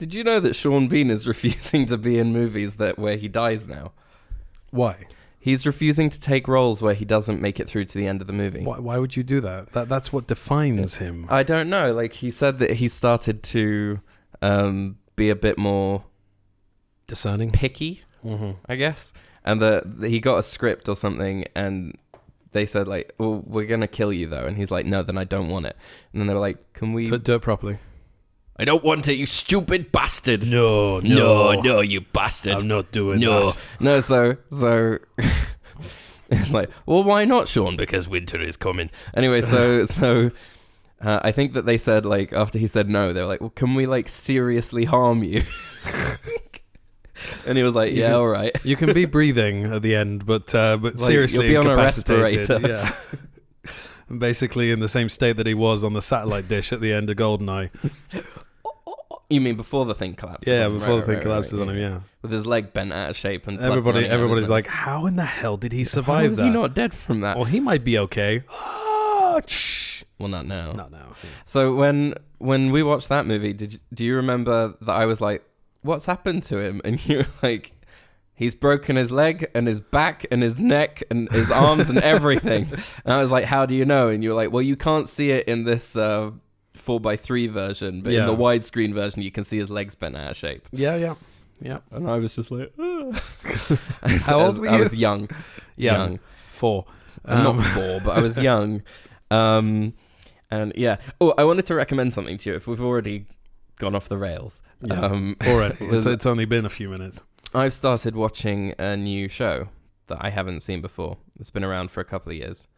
Did you know that Sean Bean is refusing to be in movies where he dies now? Why? He's refusing to take roles where he doesn't make it through to the end of the movie. Why would you do that? That's what defines him. I don't know. Like, he said that he started to be a bit more discerning, picky, I guess, and that he got a script or something, and they said like, "Well, we're gonna kill you though," and he's like, "No, then I don't want it." And then they were like, "Can we do it properly?" I don't want it, you stupid bastard. No, you bastard. I'm not doing that. No, so it's like, well, why not, Sean? Because winter is coming. Anyway, so I think that they said, like, after he said no, they were like, well, can we, like, seriously harm you? And he was like, all right. You can be breathing at the end, but like, seriously you'll be on a incapacitated. respirator. Yeah. Basically in the same state that he was on the satellite dish at the end of GoldenEye. You mean before the thing collapses? Yeah, before the thing collapses on him, yeah. With his leg bent out of shape and everybody's like, how in the hell did he survive that? How is he not dead from that? Well, he might be okay. Well, not now. Not now. Yeah. So when we watched that movie, do you remember that I was like, what's happened to him? And you were like, he's broken his leg and his back and his neck and his arms and everything. And I was like, how do you know? And you were like, well, you can't see it in this 4:3 version, but in the widescreen version, you can see his legs bent out of shape. Yeah. And I was just like, how old were you? I was young. 4. Not 4, but I was young. And yeah. Oh, I wanted to recommend something to you if we've already gone off the rails. Yeah. Already. It's only been a few minutes. I've started watching a new show that I haven't seen before. It's been around for a couple of years.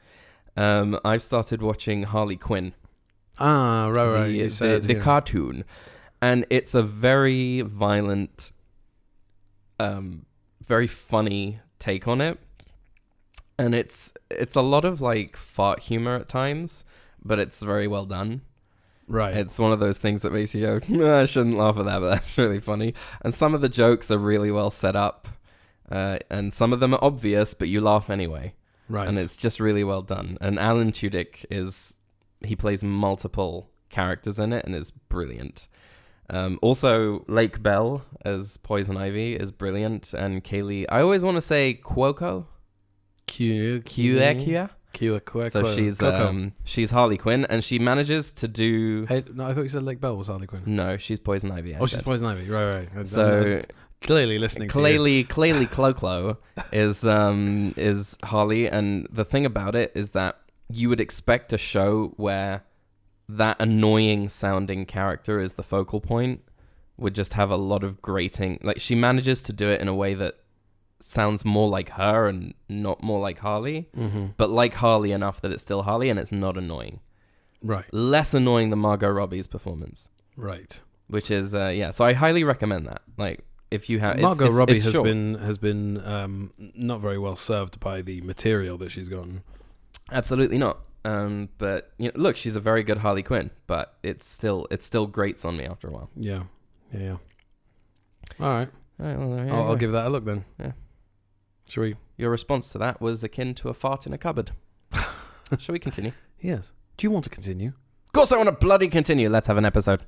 I've started watching Harley Quinn. Ah, right. The cartoon. And it's a very violent, very funny take on it. And it's a lot of like fart humor at times, but it's very well done. Right. It's one of those things that makes you go, I shouldn't laugh at that, but that's really funny. And some of the jokes are really well set up. And some of them are obvious, but you laugh anyway. Right. And it's just really well done. And Alan Tudyk he plays multiple characters in it and is brilliant. Also, Lake Bell as Poison Ivy is brilliant. And Kaylee, I always want to say Cuoco. Cuoco. So she's Harley Quinn, and she manages to do. Hey, no, I thought you said Lake Bell was Harley Quinn. No, she's Poison Ivy. She's Poison Ivy. Right. So clearly listening. Clearly, Clo is Harley, and the thing about it is that you would expect a show where that annoying sounding character is the focal point would just have a lot of grating. Like, she manages to do it in a way that sounds more like her and not more like Harley, but like Harley enough that it's still Harley and it's not annoying. Right. Less annoying than Margot Robbie's performance. Right. Which is so I highly recommend that. Like, if you have Margot Robbie has been not very well served by the material that she's gotten. Absolutely not. But look, she's a very good Harley Quinn, but it still grates on me after a while. Yeah. All right. Well, I'll give that a look then. Yeah. Shall we? Your response to that was akin to a fart in a cupboard. Shall we continue? Yes. Do you want to continue? Of course I want to bloody continue. Let's have an episode.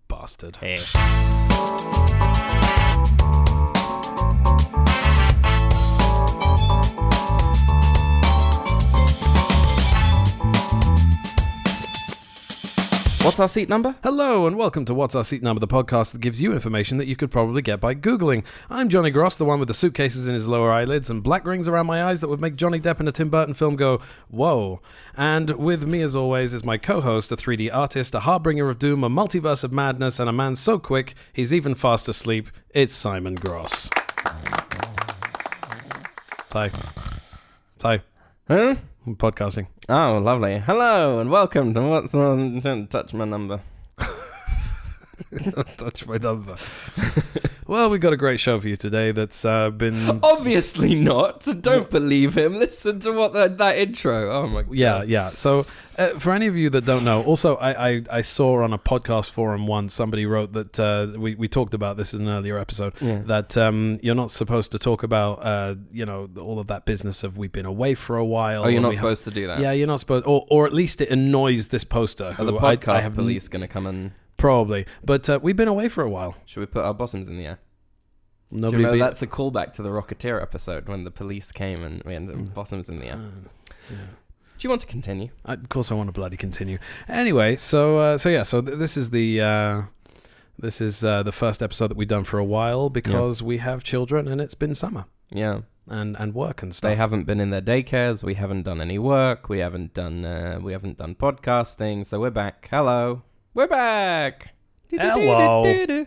Bastard. Hey. What's our seat number? Hello and welcome to What's Our Seat Number, the podcast that gives you information that you could probably get by Googling. I'm Jonny Gross, the one with the suitcases in his lower eyelids and black rings around my eyes that would make Johnny Depp in a Tim Burton film go, whoa. And with me as always is my co-host, a 3D artist, a harbinger of doom, a multiverse of madness, and a man so quick he's even fast asleep. It's Simon Gross. Hi. Huh? I'm podcasting. Oh, lovely. Hello and welcome to What's On... Don't touch my number. Don't touch my number. Well, we've got a great show for you today that's been... Obviously not. Don't believe him. Listen to what that intro. Oh my God. Yeah. So for any of you that don't know, also I saw on a podcast forum once somebody wrote that we talked about this in an earlier episode, that you're not supposed to talk about all of that business of we've been away for a while. Oh, you're not supposed to do that. Yeah, you're not supposed, or at least it annoys this poster. Are the podcast police going to come and Probably. But we've been away for a while. Should we put our bottoms in the air? Nobody Do you know that's a callback to the Rocketeer episode when the police came and we ended up bottoms in the air. Yeah. Do you want to continue? Of course, I want to bloody continue. Anyway, so this is the first episode that we've done for a while because we have children and it's been summer. Yeah. And work and stuff. They haven't been in their daycares. We haven't done any work. We haven't done podcasting. So we're back. Hello, we're back. Hello.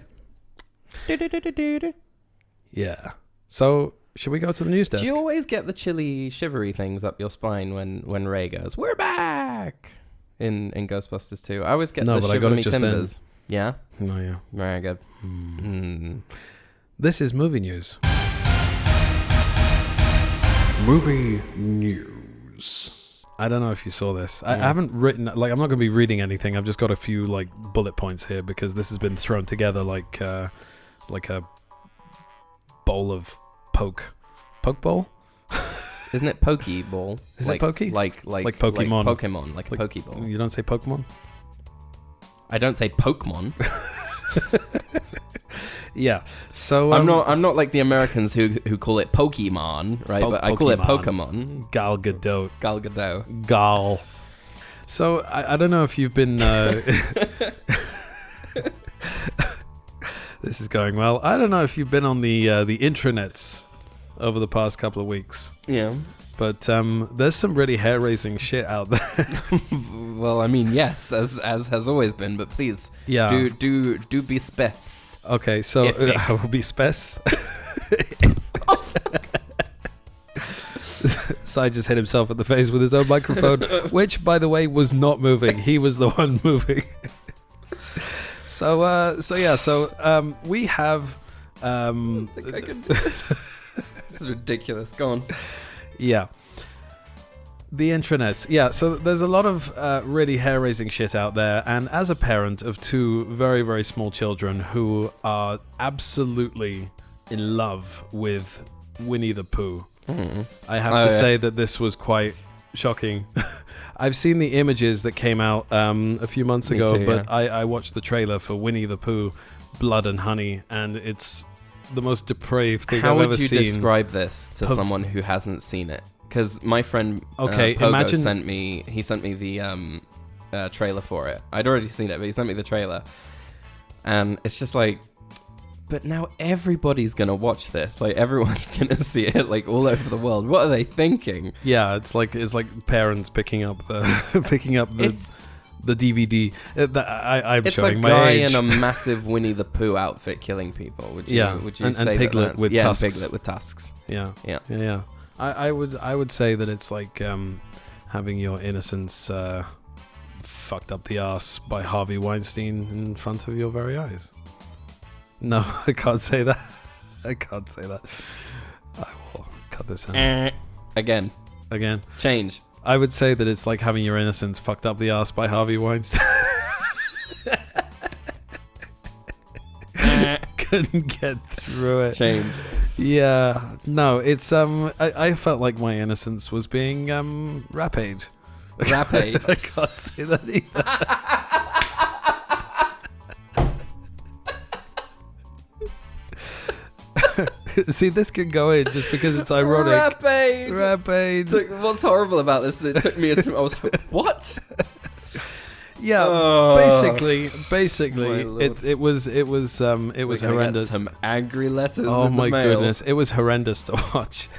Yeah. So should we go to the news desk? Do you always get the chilly, shivery things up your spine when Ray goes, "We're back" in Ghostbusters 2? I always get the but I shiver got it me just timbers. Yeah. No, yeah. Very good. This is movie news. Movie news. I don't know if you saw this. I haven't written, I'm not going to be reading anything. I've just got a few bullet points here because this has been thrown together like a bowl of poke bowl. Isn't it Pokeball? Is it Pokey? Like Pokemon. Like Pokemon, like a Pokeball. You don't say Pokemon? I don't say Pokemon. Yeah. So I'm not like the Americans who call it Pokemon, right? But I call it Pokemon. Gal Gadot. Gal Gadot. Gal. So I don't know if you've been. This is going well. I don't know if you've been on the intranets over the past couple of weeks. Yeah. But there's some really hair-raising shit out there. Well, I mean, yes, as has always been, but please, do be spec. Okay, so I will be spec. Sai just hit himself in the face with his own microphone, which, by the way, was not moving. He was the one moving. So we have. I think I can do this. This is ridiculous. Go on. Yeah. The intranets. Yeah, so there's a lot of really hair-raising shit out there, and as a parent of two very, very small children who are absolutely in love with Winnie the Pooh, I have to say that this was quite shocking. I've seen the images that came out a few months ago, but I watched the trailer for Winnie the Pooh, Blood and Honey, and it's the most depraved thing I've ever seen. How would you describe this to someone who hasn't seen it? Because my friend Pogo sent me the trailer for it. I'd already seen it, but he sent me the trailer, and it's just like, but now everybody's gonna watch this. Like everyone's gonna see it, like all over the world. What are they thinking? Yeah, it's like parents picking up the the DVD. I'm it's showing a my guy age. in a massive Winnie the Pooh outfit killing people. Would you say Piglet with tusks? Piglet with tusks. Yeah. I would say that it's like having your innocence fucked up the ass by Harvey Weinstein in front of your very eyes. No, I can't say that. I will cut this out. Again. Change. I would say that it's like having your innocence fucked up the ass by Harvey Weinstein. Couldn't get through it. Change. Yeah. No, it's I felt like my innocence was being rapade. Rapade. I can't say that either. See, this could go in just because it's ironic. Rapade. What's horrible about this? It took me. I was like, what? Yeah, basically, it was horrendous. Some angry letters. Oh in my the mail. goodness, it was horrendous to watch.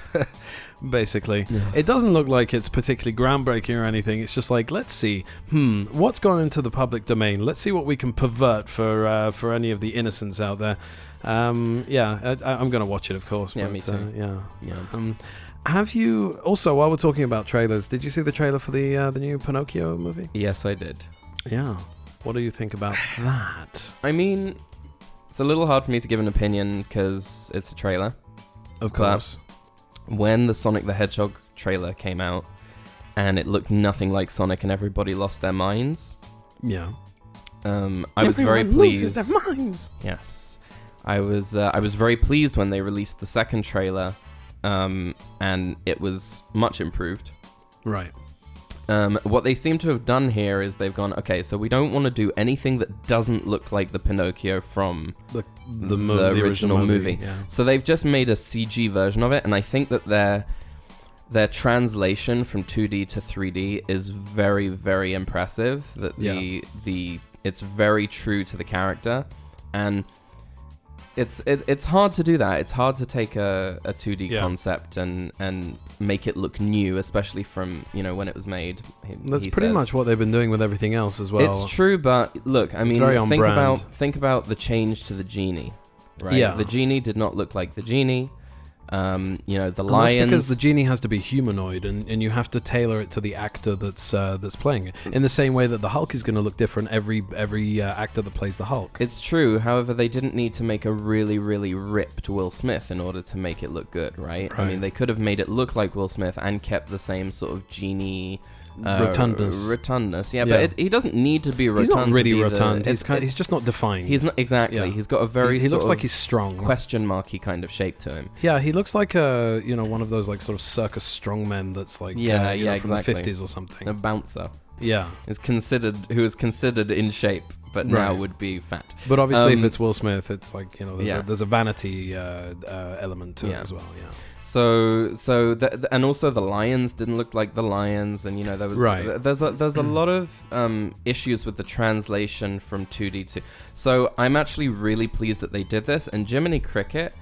Basically, it doesn't look like it's particularly groundbreaking or anything. It's just like, let's see, what's gone into the public domain. Let's see what we can pervert for any of the innocents out there. I'm gonna watch it, of course. Yeah, but, me too. Yeah. Have you also, while we're talking about trailers, did you see the trailer for the new Pinocchio movie? Yes, I did. Yeah. What do you think about that? I mean, it's a little hard for me to give an opinion because it's a trailer. Of course. When the Sonic the Hedgehog trailer came out and it looked nothing like Sonic and everybody lost their minds. Yeah. I was very pleased. Loses their minds. Yes. I was very pleased when they released the second trailer, and it was much improved. Right. What they seem to have done here is they've gone, okay, so we don't want to do anything that doesn't look like the Pinocchio from the original movie. Yeah. So they've just made a CG version of it, and I think that their translation from 2D to 3D is very, very impressive. That it's very true to the character, and it's hard to do that. It's hard to take a 2D concept and make it look new, especially from when it was made. That's pretty much what they've been doing with everything else as well. It's true, but look, I mean, very on brand. think about the change to the genie, right? Yeah. The genie did not look like the genie. The and lions. That's because the genie has to be humanoid, and you have to tailor it to the actor that's playing it. In the same way that the Hulk is going to look different every actor that plays the Hulk. It's true. However, they didn't need to make a really, really ripped Will Smith in order to make it look good, right? I mean, they could have made it look like Will Smith and kept the same sort of genie rotundness. Yeah, but he doesn't need to be rotund. He's not really rotund. He's just not defined. He's not exactly. Yeah. He's got a very he looks like he's strong, question marky kind of shape to him. Yeah, he looks like one of those like sort of circus strongmen that's like from exactly. the 50s or something. A bouncer. Yeah, who is considered in shape, but now would be fat. But obviously, if it's Will Smith, it's like there's a vanity element to it as well. Yeah. And also the lions didn't look like the lions, and there was there's a lot of issues with the translation from 2D to. So I'm actually really pleased that they did this, and Jiminy Cricket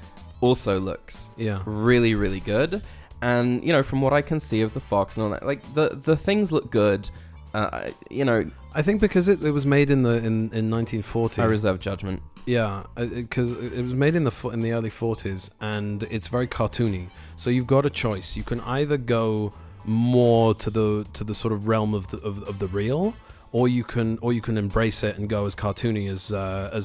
also looks really, really good. And from what I can see of the Fox and all that, like the things look good. I think because it was made in 1940. I reserve judgment. Yeah, because it was made in the early 40s, and it's very cartoony. So you've got a choice. You can either go more to the sort of realm of the real, or you can embrace it and go as cartoony as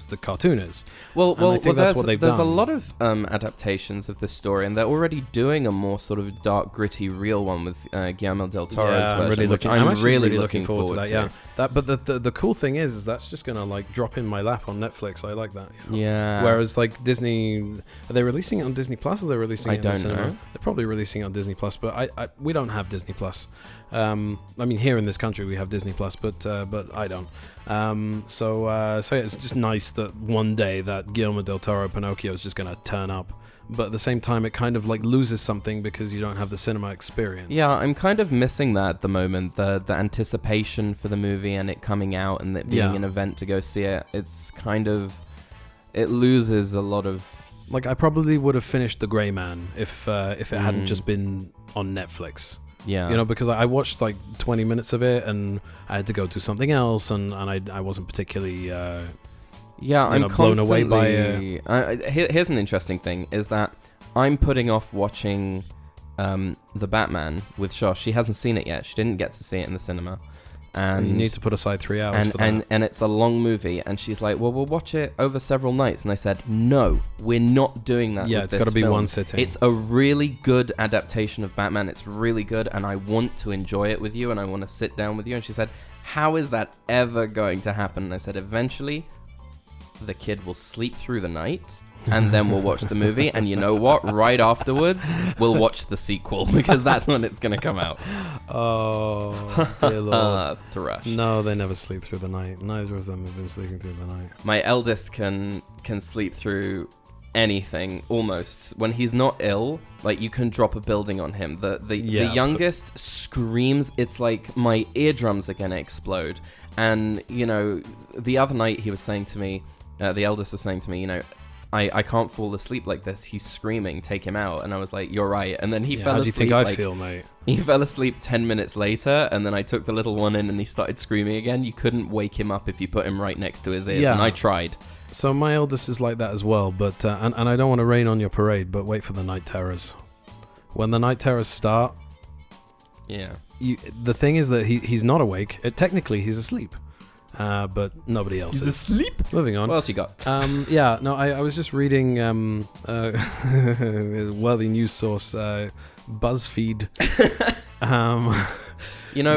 the cartoon is. Well, I think that's what they've done. There's a lot of adaptations of this story, and they're already doing a more sort of dark, gritty, real one with Guillermo del Toro's version. I'm really looking forward to that. Yeah, but the cool thing is that's just gonna like drop in my lap on Netflix. I like that. Yeah. Whereas like Disney, are they releasing it on Disney Plus? Or are they releasing it in the cinema? Know. They're probably releasing it on Disney Plus, but we don't have Disney Plus. I mean, here in this country we have Disney Plus, but I don't. So it's just nice that one day that Guillermo del Toro Pinocchio is just going to turn up. But at the same time, it kind of like loses something because you don't have the cinema experience. Yeah, I'm kind of missing that at the moment. The anticipation for the movie and it coming out and it being an event to go see it. It's kind of, it loses a lot of. Like I probably would have finished The Grey Man if it hadn't just been on Netflix. Yeah. Because I watched like 20 minutes of it and I had to go do something else and I wasn't particularly I'm blown away by it. Here's an interesting thing is that I'm putting off watching The Batman with Shosh. She hasn't seen it yet. She didn't get to see it in the cinema. And you need to put aside 3 hours for that. And it's a long movie, and she's like, well, we'll watch it over several nights. And I said, no, we're not doing that. Yeah, it's got to be one sitting. It's a really good adaptation of Batman. It's really good, and I want to enjoy it with you, and I want to sit down with you. And she said, how is that ever going to happen? And I said, eventually, the kid will sleep through the night, and then we'll watch the movie, and you know what? Right afterwards, we'll watch the sequel, because that's when it's going to come out. Oh, dear Lord. Thrush. No, they never sleep through the night. Neither of them have been sleeping through the night. My eldest can sleep through anything, almost. When he's not ill, like, you can drop a building on him. The youngest screams. It's like my eardrums are going to explode. And, the other night he was saying to me, the eldest was saying to me, I can't fall asleep like this. He's screaming, take him out. And I was like, you're right. And then he fell asleep. How do you think I feel, mate? He fell asleep 10 minutes later, and then I took the little one in and he started screaming again. You couldn't wake him up if you put him right next to his ears, and I tried. So my eldest is like that as well, but and I don't want to rain on your parade, but wait for the night terrors. When the night terrors start, the thing is that he's not awake. Technically, he's asleep. But nobody else is. Asleep. Moving on. What else you got? I was just reading worthy news source BuzzFeed.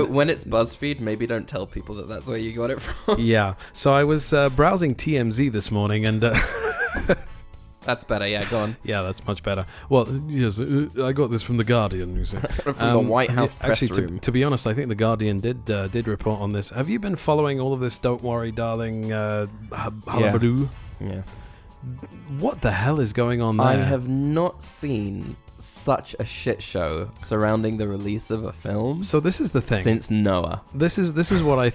When it's BuzzFeed, maybe don't tell people that that's where you got it from. Yeah. So I was browsing TMZ this morning, and That's better. Yeah, go on. Yeah, that's much better. Well, yes, I got this from The Guardian, you see. From the White House press room. To be honest, I think The Guardian did report on this. Have you been following all of this Don't Worry Darling hullabaloo? Yeah. What the hell is going on there? I have not seen such a shit show surrounding the release of a film. So this is the thing. Since Noah. This is what I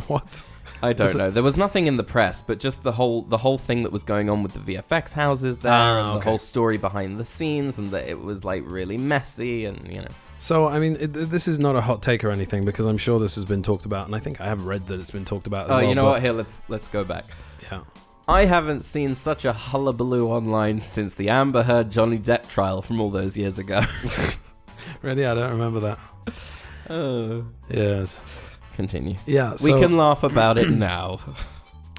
what? I don't know. There was nothing in the press, but just the whole thing that was going on with the VFX houses there, and the whole story behind the scenes, and that it was like really messy, and you know. So I mean, this is not a hot take or anything, because I'm sure this has been talked about, and I think I have read that it's been talked about as well. Oh, you know what? Here, let's go back. Yeah. I haven't seen such a hullabaloo online since the Amber Heard Johnny Depp trial from all those years ago. Really? I don't remember that. Oh. Yes. Continue. Yeah. We can laugh about it now.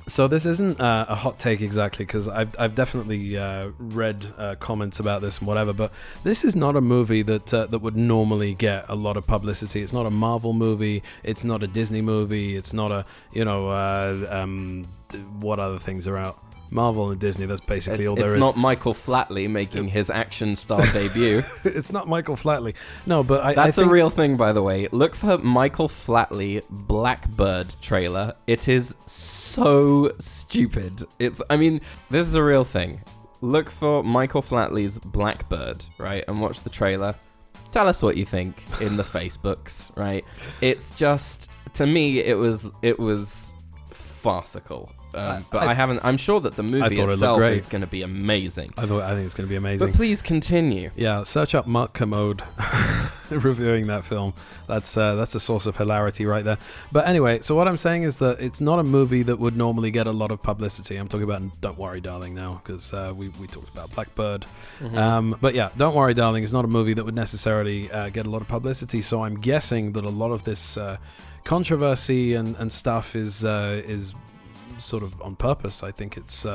So this isn't a hot take exactly, because I've definitely read comments about this and whatever, but this is not a movie that would normally get a lot of publicity. It's not a Marvel movie. It's not a Disney movie. It's not a, what other things are out? Marvel and Disney, that's basically all there is. It's not Michael Flatley making his action star debut. It's not Michael Flatley. No, but I think a real thing, by the way. Look for Michael Flatley Blackbird trailer. It is so stupid. This is a real thing. Look for Michael Flatley's Blackbird, right? And watch the trailer. Tell us what you think in the Facebooks, right? It's just, to me, it was farcical. But I haven't. I'm sure that the movie itself is going to be amazing. I think it's going to be amazing. But please continue. Yeah, search up Mark Commode reviewing that film. That's a source of hilarity right there. But anyway, so what I'm saying is that it's not a movie that would normally get a lot of publicity. I'm talking about Don't Worry Darling now, because we talked about Blackbird. Mm-hmm. But yeah, Don't Worry Darling is not a movie that would necessarily get a lot of publicity. So I'm guessing that a lot of this controversy and stuff is sort of on purpose. I think it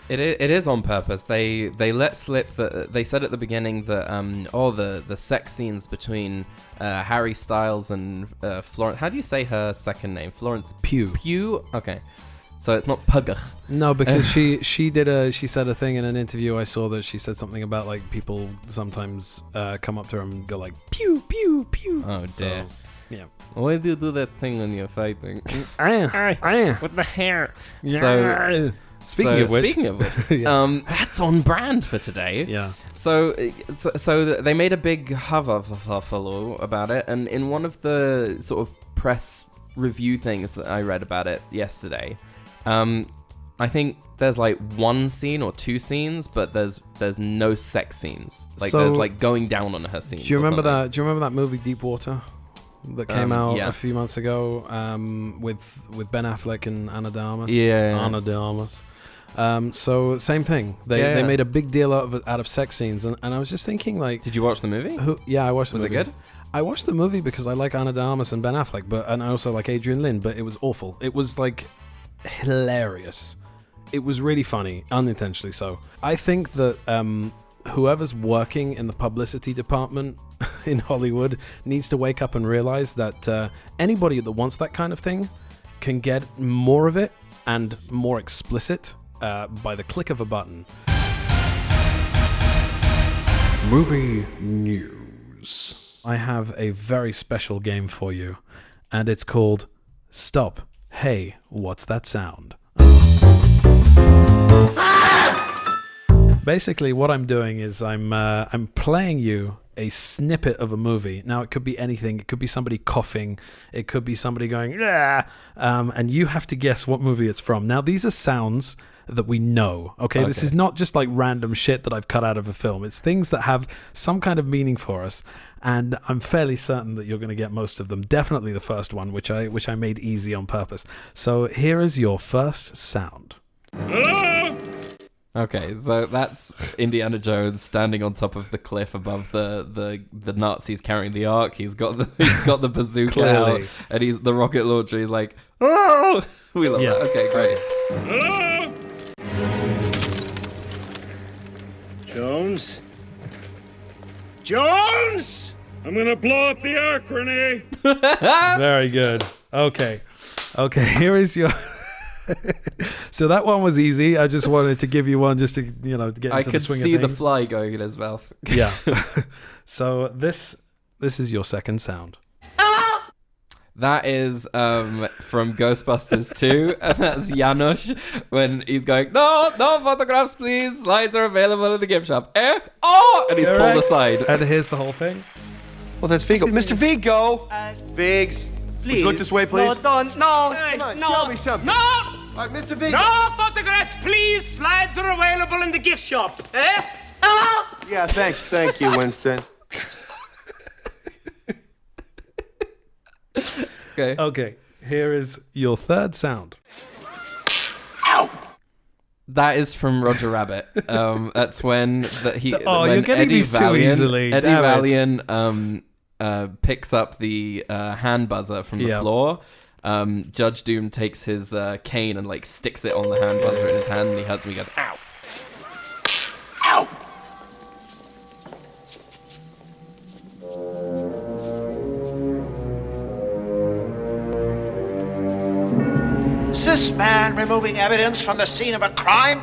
is on purpose. They let slip that they said at the beginning that the sex scenes between Harry Styles and Florence. How do you say her second name? Florence Pugh. Okay, so it's not Pugh. No, because she said a thing in an interview I saw that she said something about like people sometimes come up to her and go like pew pew pew. Oh dear. So, yeah. Why do you do that thing when you're fighting? With the hair. So, speaking of which, yeah. That's on brand for today. Yeah. So they made a big hullabaloo about it, and in one of the sort of press review things that I read about it yesterday, I think there's like one scene or two scenes, but there's no sex scenes. Like there's like going down on her scenes. Do you remember that? Do you remember that movie Deep Water? That came out a few months ago with Ben Affleck and Ana de Armas. Ana de Armas. So same thing. They made a big deal out of sex scenes, and I was just thinking like. Did you watch the movie? I watched the movie. Was it good? I watched the movie because I like Ana de Armas and Ben Affleck, and I also like Adrian Lin, but it was awful. It was like hilarious. It was really funny, unintentionally so. I think that whoever's working in the publicity department in Hollywood needs to wake up and realize that anybody that wants that kind of thing can get more of it and more explicit by the click of a button. Movie news. I have a very special game for you, and it's called Stop. Hey, what's that sound? Basically, what I'm doing is I'm playing you a snippet of a movie. Now, it could be anything. It could be somebody coughing. It could be somebody going, and you have to guess what movie it's from. Now, these are sounds that we know, okay? This is not just like random shit that I've cut out of a film. It's things that have some kind of meaning for us, and I'm fairly certain that you're going to get most of them. Definitely the first one, which I made easy on purpose. So here is your first sound. Okay, so that's Indiana Jones standing on top of the cliff above the Nazis carrying the Ark. He's got the bazooka out, and he's the rocket launcher. He's like, oh, we love that. Okay, great. Jones, I'm gonna blow up the Ark, Renee. Very good. Okay. Here is your. So that one was easy. I just wanted to give you one just to, get into the swing of things. I could see the fly going in his mouth. Yeah. So this is your second sound. That is from Ghostbusters 2, and that's Janusz when he's going, no photographs, please. Slides are available in the gift shop. Oh! And he's pulled aside. And here's the whole thing. Well, that's Vigo. Mr. Vigo! Vigs. Please. Would you look this way, please? No, don't. No. Come on, no. show me something. No! All right, Mr. Vigo. No photographs, please. Slides are available in the gift shop. Yeah, thanks. Thank you, Winston. Okay, here is your third sound. Ow! That is from Roger Rabbit. That's when when you're getting these too easily. Eddie Damn Valiant picks up the hand buzzer from the floor. Judge Doom takes his cane and like sticks it on the hand buzzer in his hand, and he hurts him. He goes, "Ow! Ow!" Is this man removing evidence from the scene of a crime?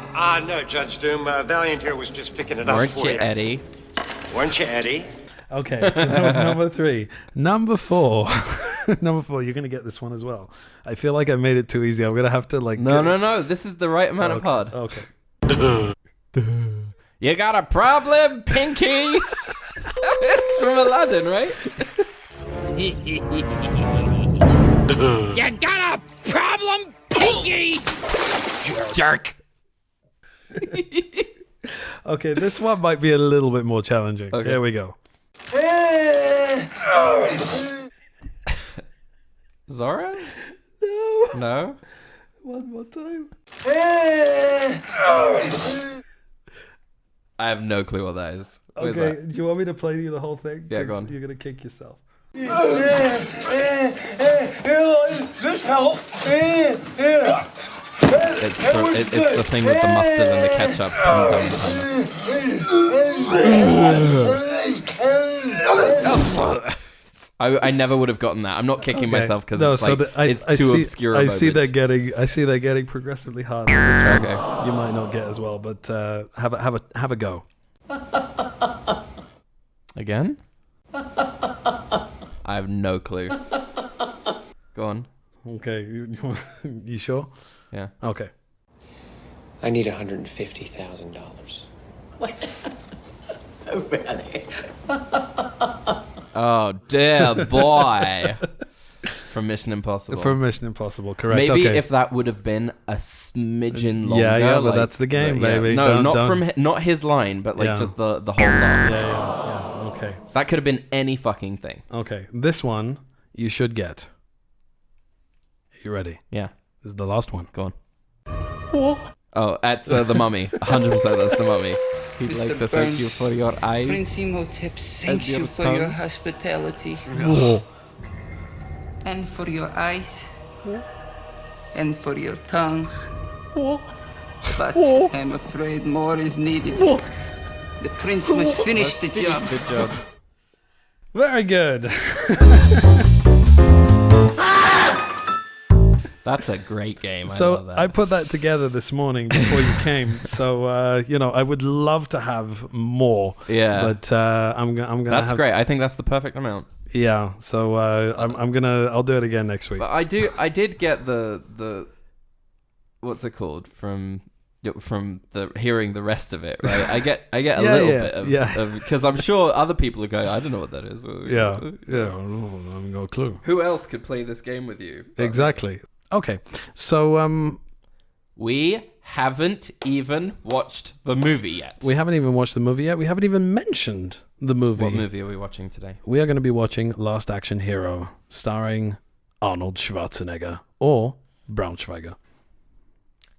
No, Judge Doom. Valiant here was just picking it up Weren't for you, you. Eddie?" Weren't you, Eddie? Okay, so that was number 3. Number 4. Number 4, you're going to get this one as well. I feel like I made it too easy. I'm going to have to No. This is the right amount of hard. Okay. You got a problem, Pinky? It's from Aladdin, right? You got a problem, Pinky? Jerk. Okay, this one might be a little bit more challenging. Okay. Here we go. Zora? No? One more time. I have no clue what that is. What is Okay, that? do you want me to play you the whole thing? Yeah, go 'Cause on. You're going to kick yourself. This helps. It's the thing with the mustard and the ketchup from Dumb and Dumber. I never would have gotten that. I'm not kicking myself because it's too obscure. I see they're getting progressively harder. This one Okay. you might not get as well, but have a go. Again? I have no clue. Go on. Okay, you sure? Yeah. Okay. I need $150,000. Really? Oh dear boy. From Mission Impossible. From Mission Impossible, correct. Maybe okay. if that would have been a smidgen longer. Yeah, but that's the game, baby. No, Don't. not his line, but like just the whole line. Yeah. Okay. That could have been any fucking thing. Okay. This one you should get. You ready? Yeah. This is the last one. Go on. Oh, that's the Mummy. 100% that's the Mummy. He'd like to thank you for your eyes. Prince Imhotep thanks your you for tongue. your hospitality. And for your eyes. And for your tongue. But I'm afraid more is needed. The prince must finish the job. Good job. Very good. That's a great game. I So love that. I put that together this morning before you came. So I would love to have more. Yeah. But I'm gonna. That's great. I think that's the perfect amount. Yeah. So I'll do it again next week. But I did get the what's it called from the hearing the rest of it, right? I get a little bit of because I'm sure other people are going, I don't know what that is. Yeah. I have no clue. Who else could play this game with you? Exactly. Okay. So We haven't even watched the movie yet. we haven't even watched the movie yet. We haven't even mentioned the movie. What movie are we watching today? We are going to be watching Last Action Hero, starring Arnold Schwarzenegger or Braunschweiger.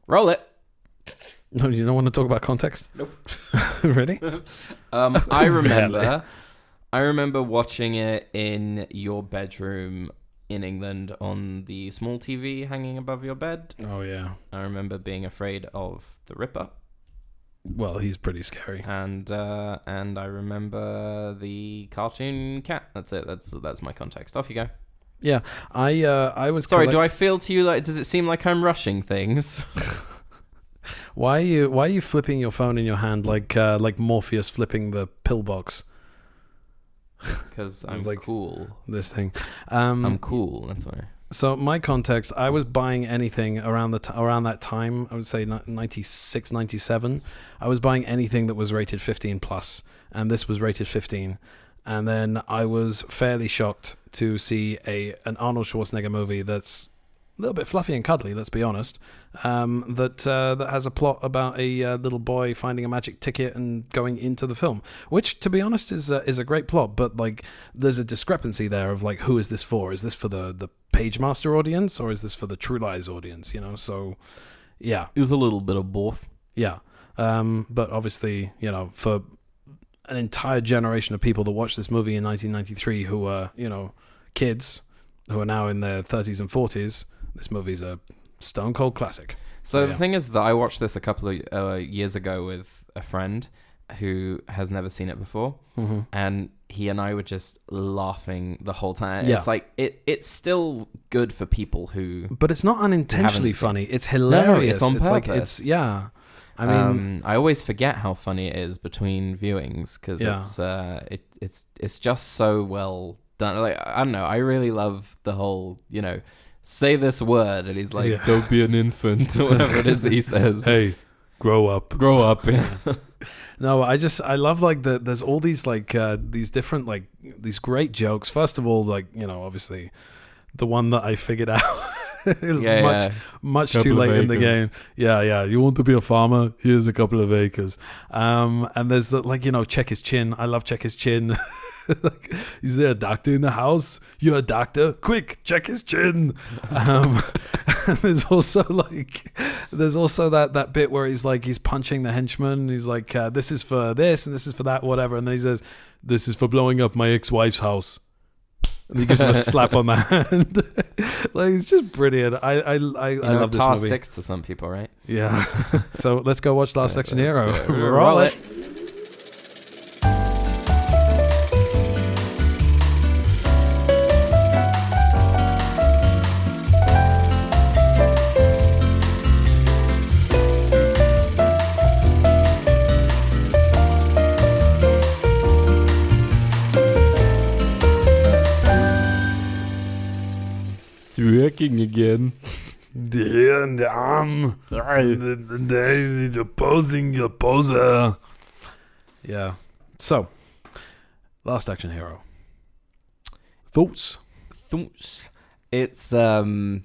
Roll it. No, you don't want to talk about context? Nope. Really? I remember watching it in your bedroom in England on the small TV hanging above your bed. Oh, yeah. I remember being afraid of the Ripper. Well, he's pretty scary. And I remember the cartoon cat. That's it. That's my context. Off you go. Yeah, I was... Sorry, do I feel to you like... Does it seem like I'm rushing things? Why are you flipping your phone in your hand like Morpheus flipping the pillbox? Because I'm like cool. This thing. I'm cool. That's why. So my context, I was buying anything around that time. I would say 96, 97. I was buying anything that was rated 15 plus, and this was rated 15. And then I was fairly shocked to see an Arnold Schwarzenegger movie that's a little bit fluffy and cuddly, let's be honest, that has a plot about a little boy finding a magic ticket and going into the film, which, to be honest, is a great plot, but like there's a discrepancy there of like, who is this for? Is this for the Page Master audience, or is this for the True Lies audience, you know? So yeah, It was a little bit of both. yeah, but obviously, you know, for an entire generation of people that watched this movie in 1993 who were, you know, kids who are now in their 30s and 40s, this movie's a stone cold classic. So Yeah. the thing is that I watched this a couple of years ago with a friend who has never seen it before, and he and I were just laughing the whole time. Yeah. It's like it's still good for people who. But it's not unintentionally Haven't- funny. It's hilarious. it's on like purpose. I mean, I always forget how funny it is between viewings because Yeah. it's just so well done. Like, I don't know, I really love the whole, you know, say this word, and he's like, Yeah. don't be an infant, or whatever it is that he says. hey, grow up. Grow up. Yeah. No, I love like there's all these like these different like these great jokes. First of all, like, you know, obviously the one that I figured out much too Couple of late in the acres. game. Yeah. You want to be a farmer? Here's a couple of acres. And there's like, you know, check his chin. I love check his chin. Like, is there a doctor in the house? You're a doctor? Quick, check his chin. And there's also that bit where he's punching the henchman. He's like, this is for this and this is for that, whatever. And then he says, this is for blowing up my ex-wife's house. And he gives him a slap on the hand. Like, it's just brilliant. I love this tar movie. sticks to some people, right? Yeah. So let's go watch Last Action Hero. Let's do it. Roll it. It's working again. There in the arm. The posing, your poser. Yeah. So, Last Action Hero. Thoughts? It's again,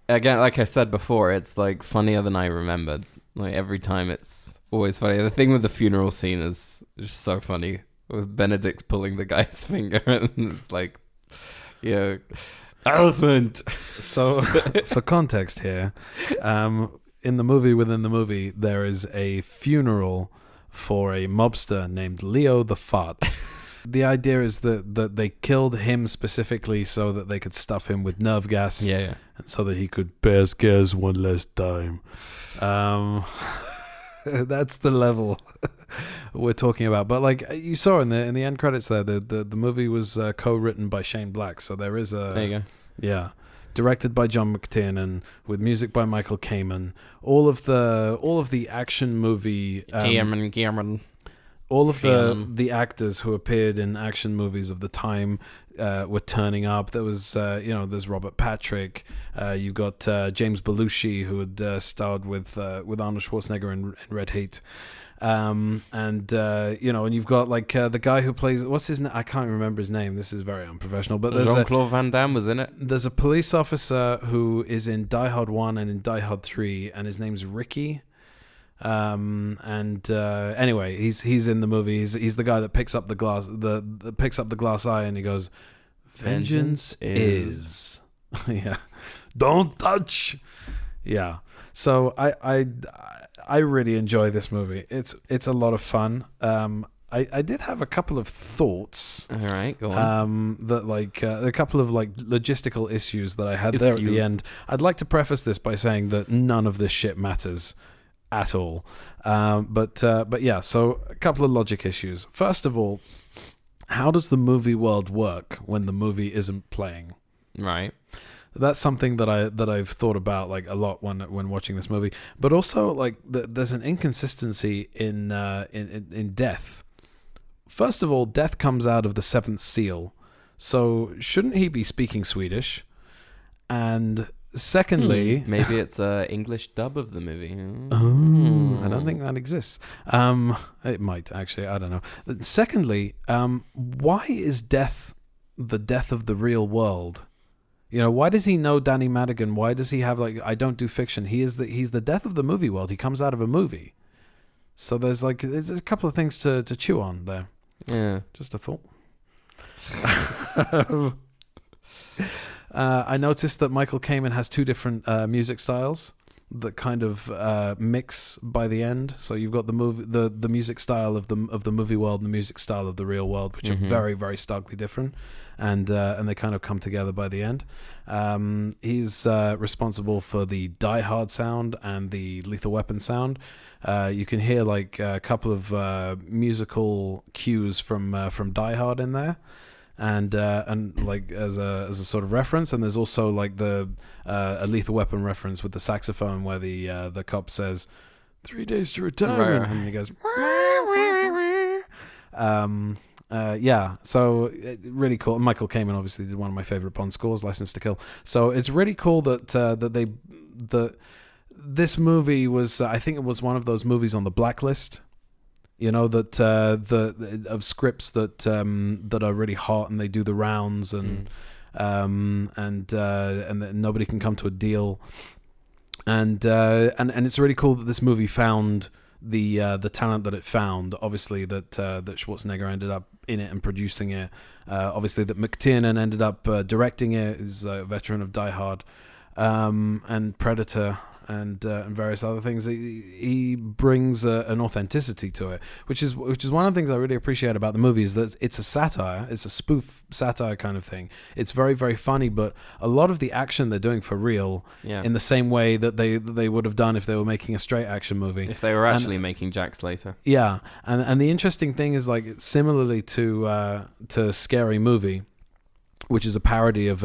like I said before, it's like funnier than I remembered. Like every time, it's always funny. The thing with the funeral scene is just so funny, with Benedict pulling the guy's finger, and it's like, yeah, elephant. So, for context here, in the movie within the movie, there is a funeral for a mobster named Leo the Fart. The idea is that they killed him specifically so that they could stuff him with nerve gas, Yeah. and so that he could bear scares one last time. That's the level we're talking about. But like you saw in the end credits there, the movie was co-written by Shane Black, so there is a There you go. yeah, directed by John McTiernan with music by Michael Kamen. All of the action movie Cameron. all of Film. the actors who appeared in action movies of the time were turning up. There was, there's Robert Patrick. You got James Belushi, who had starred with Arnold Schwarzenegger in Red Heat. And you've got like the guy who plays, what's his name? I can't remember his name. This is very unprofessional. But there's Jean-Claude Van Damme was in it. there's a police officer who is in Die Hard 1 and in Die Hard 3, and his name's Ricky. Anyway, he's in the movie. He's the guy that picks up the glass eye, and he goes, "Vengeance is." Yeah, don't touch. Yeah. So I really enjoy this movie. It's a lot of fun. I did have a couple of thoughts. All right, go on. That like a couple of like logistical issues that I had there at the end. I'd like to preface this by saying that none of this shit matters at all. But yeah, so a couple of logic issues. First of all, how does the movie world work when the movie isn't playing? Right. That's something that I've thought about like a lot when watching this movie. But also like there's an inconsistency in death. First of all, death comes out of the seventh seal, so shouldn't he be speaking Swedish? And secondly, maybe it's a English dub of the movie. I don't think that exists. It might actually. I don't know. Secondly, why is death the death of the real world? You know, why does he know Danny Madigan? Why does he have like I don't do fiction? He's the death of the movie world. He comes out of a movie. So there's a couple of things to chew on there. Yeah, just a thought. I noticed that Michael Kamen has two different music styles that kind of mix by the end. So you've got the music style of the movie world and the music style of the real world, which are very, very starkly different, and they kind of come together by the end. He's responsible for the Die Hard sound and the Lethal Weapon sound. You can hear like a couple of musical cues from Die Hard in there. And like as a sort of reference, and there's also like a Lethal Weapon reference with the saxophone where the cop says 3 days to retirement, and he goes yeah, so really cool. Michael Kamen obviously did one of my favorite Bond scores, License to Kill. So it's really cool that this movie was I think it was one of those movies on the blacklist. You know that of scripts that are really hot and they do the rounds and that nobody can come to a deal, and it's really cool that this movie found the talent that it found. Obviously that Schwarzenegger ended up in it and producing it. Obviously that McTiernan ended up directing it. Is a veteran of Die Hard and Predator. And various other things. He brings an authenticity to it, which is one of the things I really appreciate about the movie is that it's a satire, it's a spoof satire kind of thing. It's very, very funny, but a lot of the action they're doing for real, in the same way that they would have done if they were making a straight action movie. If they were actually making Jack Slater. Yeah, and the interesting thing is like similarly to Scary Movie, which is a parody of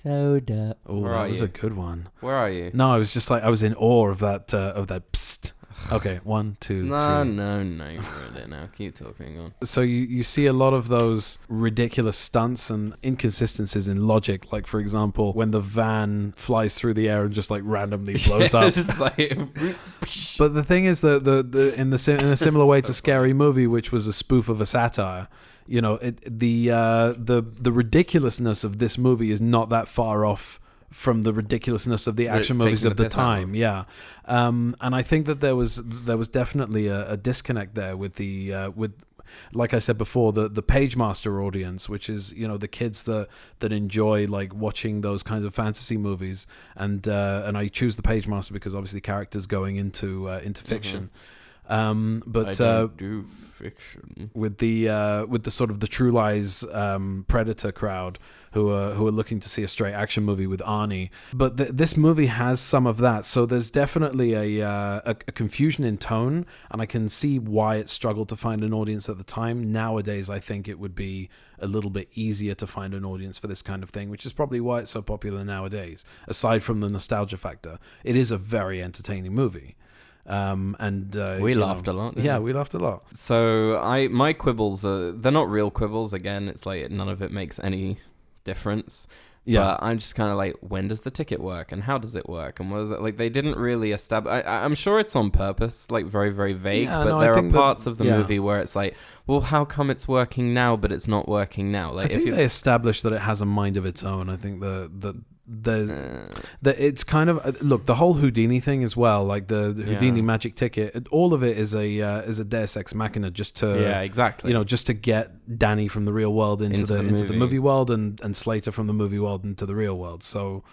Soda. Oh, that was a good one. Where are you? No, I was just like I was in awe of that psst. Okay, 1, 2, 3. No, you're ruined it now. Keep talking on. So you see a lot of those ridiculous stunts and inconsistencies in logic. Like for example, when the van flies through the air and just like randomly blows up. It's like But the thing is that in a similar way to Scary Movie, which was a spoof of a satire. You know, the ridiculousness of this movie is not that far off from the ridiculousness of the action movies of the time. Yeah, and I think that there was definitely a disconnect there with like I said before, the Page Master audience, which is the kids that enjoy like watching those kinds of fantasy movies, and I choose the Page Master because obviously characters going into fiction. But I don't do fiction. With the sort of the True Lies Predator crowd who are looking to see a straight action movie with Arnie, but this movie has some of that. So there's definitely a confusion in tone, and I can see why it struggled to find an audience at the time. Nowadays, I think it would be a little bit easier to find an audience for this kind of thing, which is probably why it's so popular nowadays. Aside from the nostalgia factor, it is a very entertaining movie. We laughed a lot. Yeah, we laughed a lot. So my quibbles they're not real quibbles. Again, it's like none of it makes any difference. Yeah, but I'm just kind of like, when does the ticket work and how does it work and what is it like? They didn't really establish. I'm sure it's on purpose, like very, very vague. Yeah, but there are parts of the movie where it's like, well, how come it's working now but it's not working now? Like, I think they established that it has a mind of its own. I think it's kind of look, the whole Houdini thing as well, like the Houdini magic ticket, all of it is a Deus Ex Machina, just to exactly, just to get Danny from the real world into the movie world and Slater from the movie world into the real world. So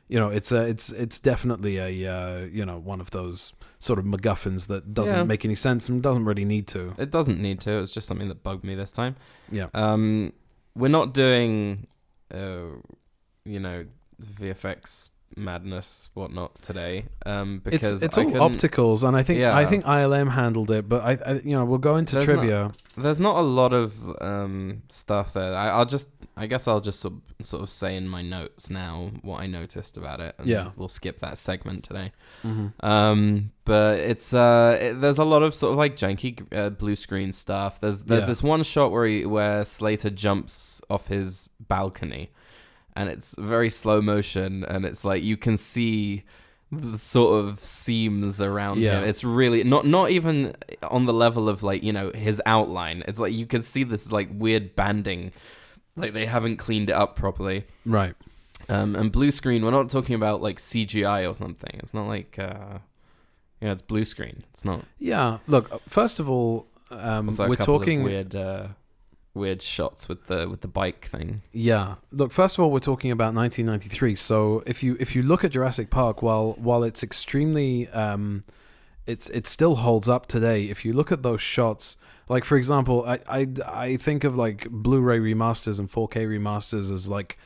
it's definitely a one of those sort of MacGuffins that doesn't make any sense and doesn't really need to. It doesn't need to. It's just something that bugged me this time. Yeah. We're not doing VFX madness whatnot today, because it's all opticals, and I think ILM handled it, but I we'll go into trivia. There's not a lot of stuff there. I guess I'll just sort of say in my notes now what I noticed about it. And we'll skip that segment today. But it's there's a lot of sort of like janky blue screen stuff. There's this one shot where Slater jumps off his balcony, and it's very slow motion, and it's like you can see the sort of seams around him. It's really not even on the level of like, you know, his outline. It's like you can see this like weird banding, like they haven't cleaned it up properly. Right. And blue screen, we're not talking about like CGI or something. It's not like it's blue screen. It's not. Yeah. Look, first of all, we're talking weird shots with the bike thing. Yeah. Look, first of all, we're talking about 1993. So if you look at Jurassic Park, while it's extremely it still holds up today. If you look at those shots, like for example, I think of like Blu-ray remasters and 4K remasters as like,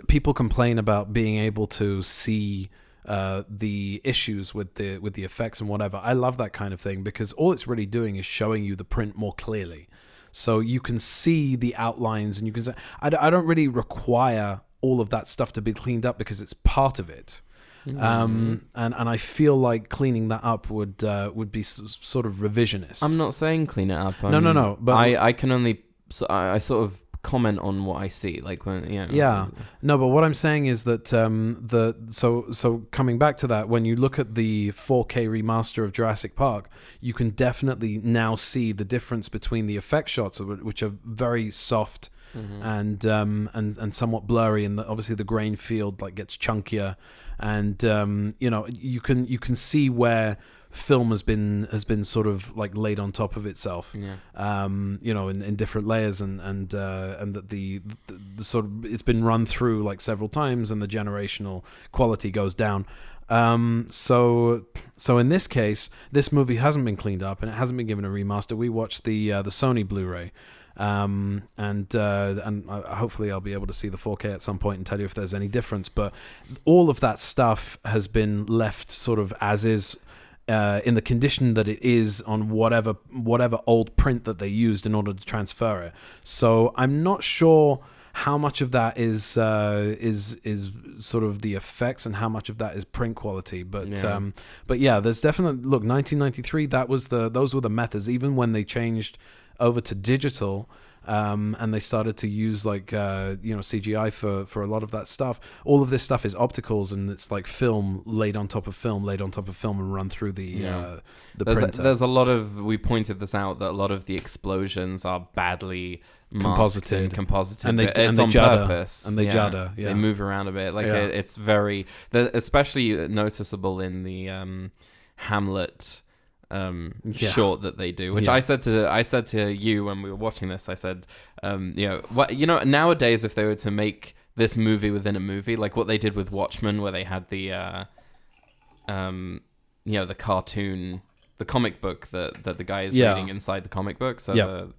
people complain about being able to see the issues with the effects and whatever. I love that kind of thing because all it's really doing is showing you the print more clearly. So you can see the outlines, and you can say, I don't really require all of that stuff to be cleaned up because it's part of it. And I feel like cleaning that up would be sort of revisionist. I'm not saying clean it up. No. But I can only I sort of comment on what I see, like when no, but what I'm saying is that so coming back to that, when you look at the 4K remaster of Jurassic Park, you can definitely now see the difference between the effect shots, which are very soft and somewhat blurry, and obviously the grain field like gets chunkier, and you can see where film has been sort of like laid on top of itself, in different layers, and that the sort of it's been run through like several times, and the generational quality goes down. So in this case, this movie hasn't been cleaned up and it hasn't been given a remaster. We watched the Sony Blu-ray. And hopefully I'll be able to see the 4K at some point and tell you if there's any difference. But all of that stuff has been left sort of as is, in the condition that it is on whatever old print that they used in order to transfer it. So I'm not sure how much of that is sort of the effects and how much of that is print quality. But yeah, there's definitely, look, 1993, those were the methods. Even when they changed over to digital, and they started to use like CGI for a lot of that stuff. All of this stuff is opticals, and it's like film laid on top of film and run through the printer. There's a lot of, we pointed this out, that a lot of the explosions are badly composited, and it's on purpose, and they judder. Yeah. They move around a bit. Like it's very, especially noticeable in the Hamlet short that they do, which I said to you when we were watching this, I said, nowadays if they were to make this movie within a movie, like what they did with Watchmen, where they had the the cartoon, the comic book that the guy is reading inside the comic book, so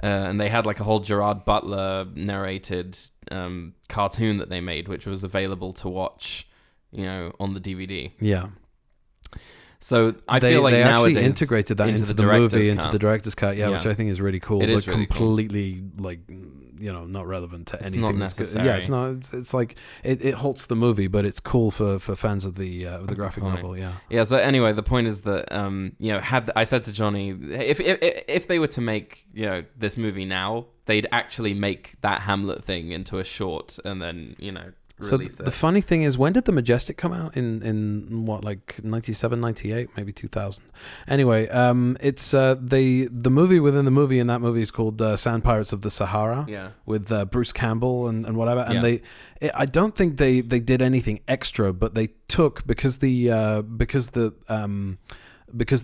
and they had like a whole Gerard Butler narrated cartoon that they made, which was available to watch on the DVD. So I feel like they nowadays actually integrated that into the movie, into the director's cut, which I think is really cool. It is really completely cool. Like not relevant to anything. Not necessary. It's not. It's like it halts the movie, but it's cool for fans of the graphic novel. Yeah. So anyway, the point is that I said to Jonny, if they were to make this movie now, they'd actually make that Hamlet thing into a short, and then So the funny thing is, when did The Majestic come out? In what, like 97, 98, maybe 2000? Anyway, it's the movie within the movie, and that movie is called Sand Pirates of the Sahara. With Bruce Campbell and whatever. And I don't think they did anything extra, but they took, because the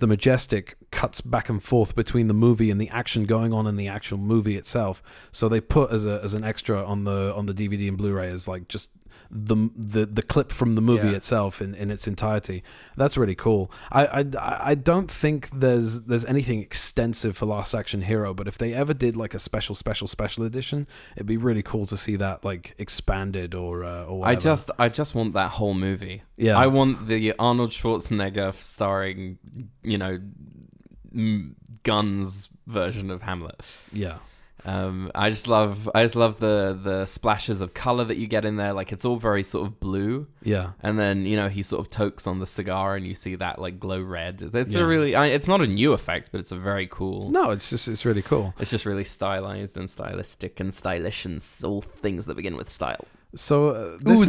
Majestic cuts back and forth between the movie and the action going on in the actual movie itself, so they put as an extra on the DVD and Blu-ray as like just the clip from the movie itself in its entirety. That's really cool. I don't think there's anything extensive for Last Action Hero, but if they ever did like a special edition, it'd be really cool to see that like expanded or whatever. I just want that whole movie. I want the Arnold Schwarzenegger starring Guns version of Hamlet. I just love the splashes of color that you get in there. Like it's all very sort of blue. Yeah. And then he sort of tokes on the cigar, and you see that like glow red. It's a really, it's not a new effect, but it's a very cool. No, it's really cool. It's just really stylized and stylistic and stylish and all things that begin with style. So this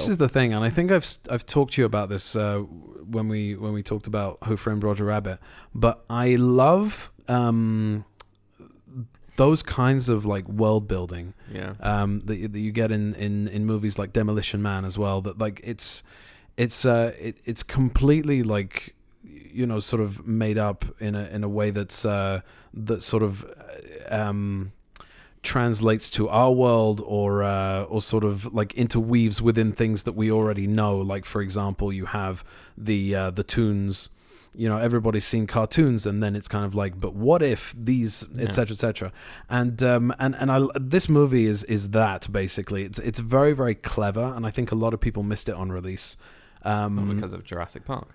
is the thing, and I think I've talked to you about this when we talked about Who Framed Roger Rabbit. But I love those kinds of like world building, that you get in movies like Demolition Man as well. That like it's completely like sort of made up in a way that's that sort of translates to our world or sort of like interweaves within things that we already know. Like for example, you have the Toons. Everybody's seen cartoons, and then it's kind of like, but what if these, etc., etc. And this movie is that basically. It's very, very clever, and I think a lot of people missed it on release. Because of Jurassic Park.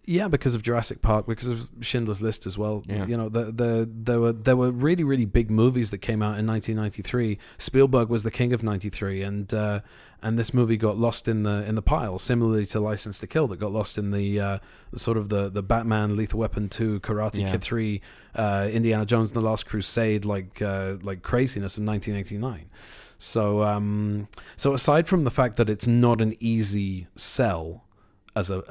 Yeah, because of Jurassic Park, because of Schindler's List as well. Yeah. There were really, really big movies that came out in 1993. Spielberg was the king of 93, and this movie got lost in the pile, similarly to License to Kill, that got lost in the sort of the Batman, Lethal Weapon 2, Karate Kid 3, Indiana Jones and the Last Crusade, like craziness in 1989. So aside from the fact that it's not an easy sell, as a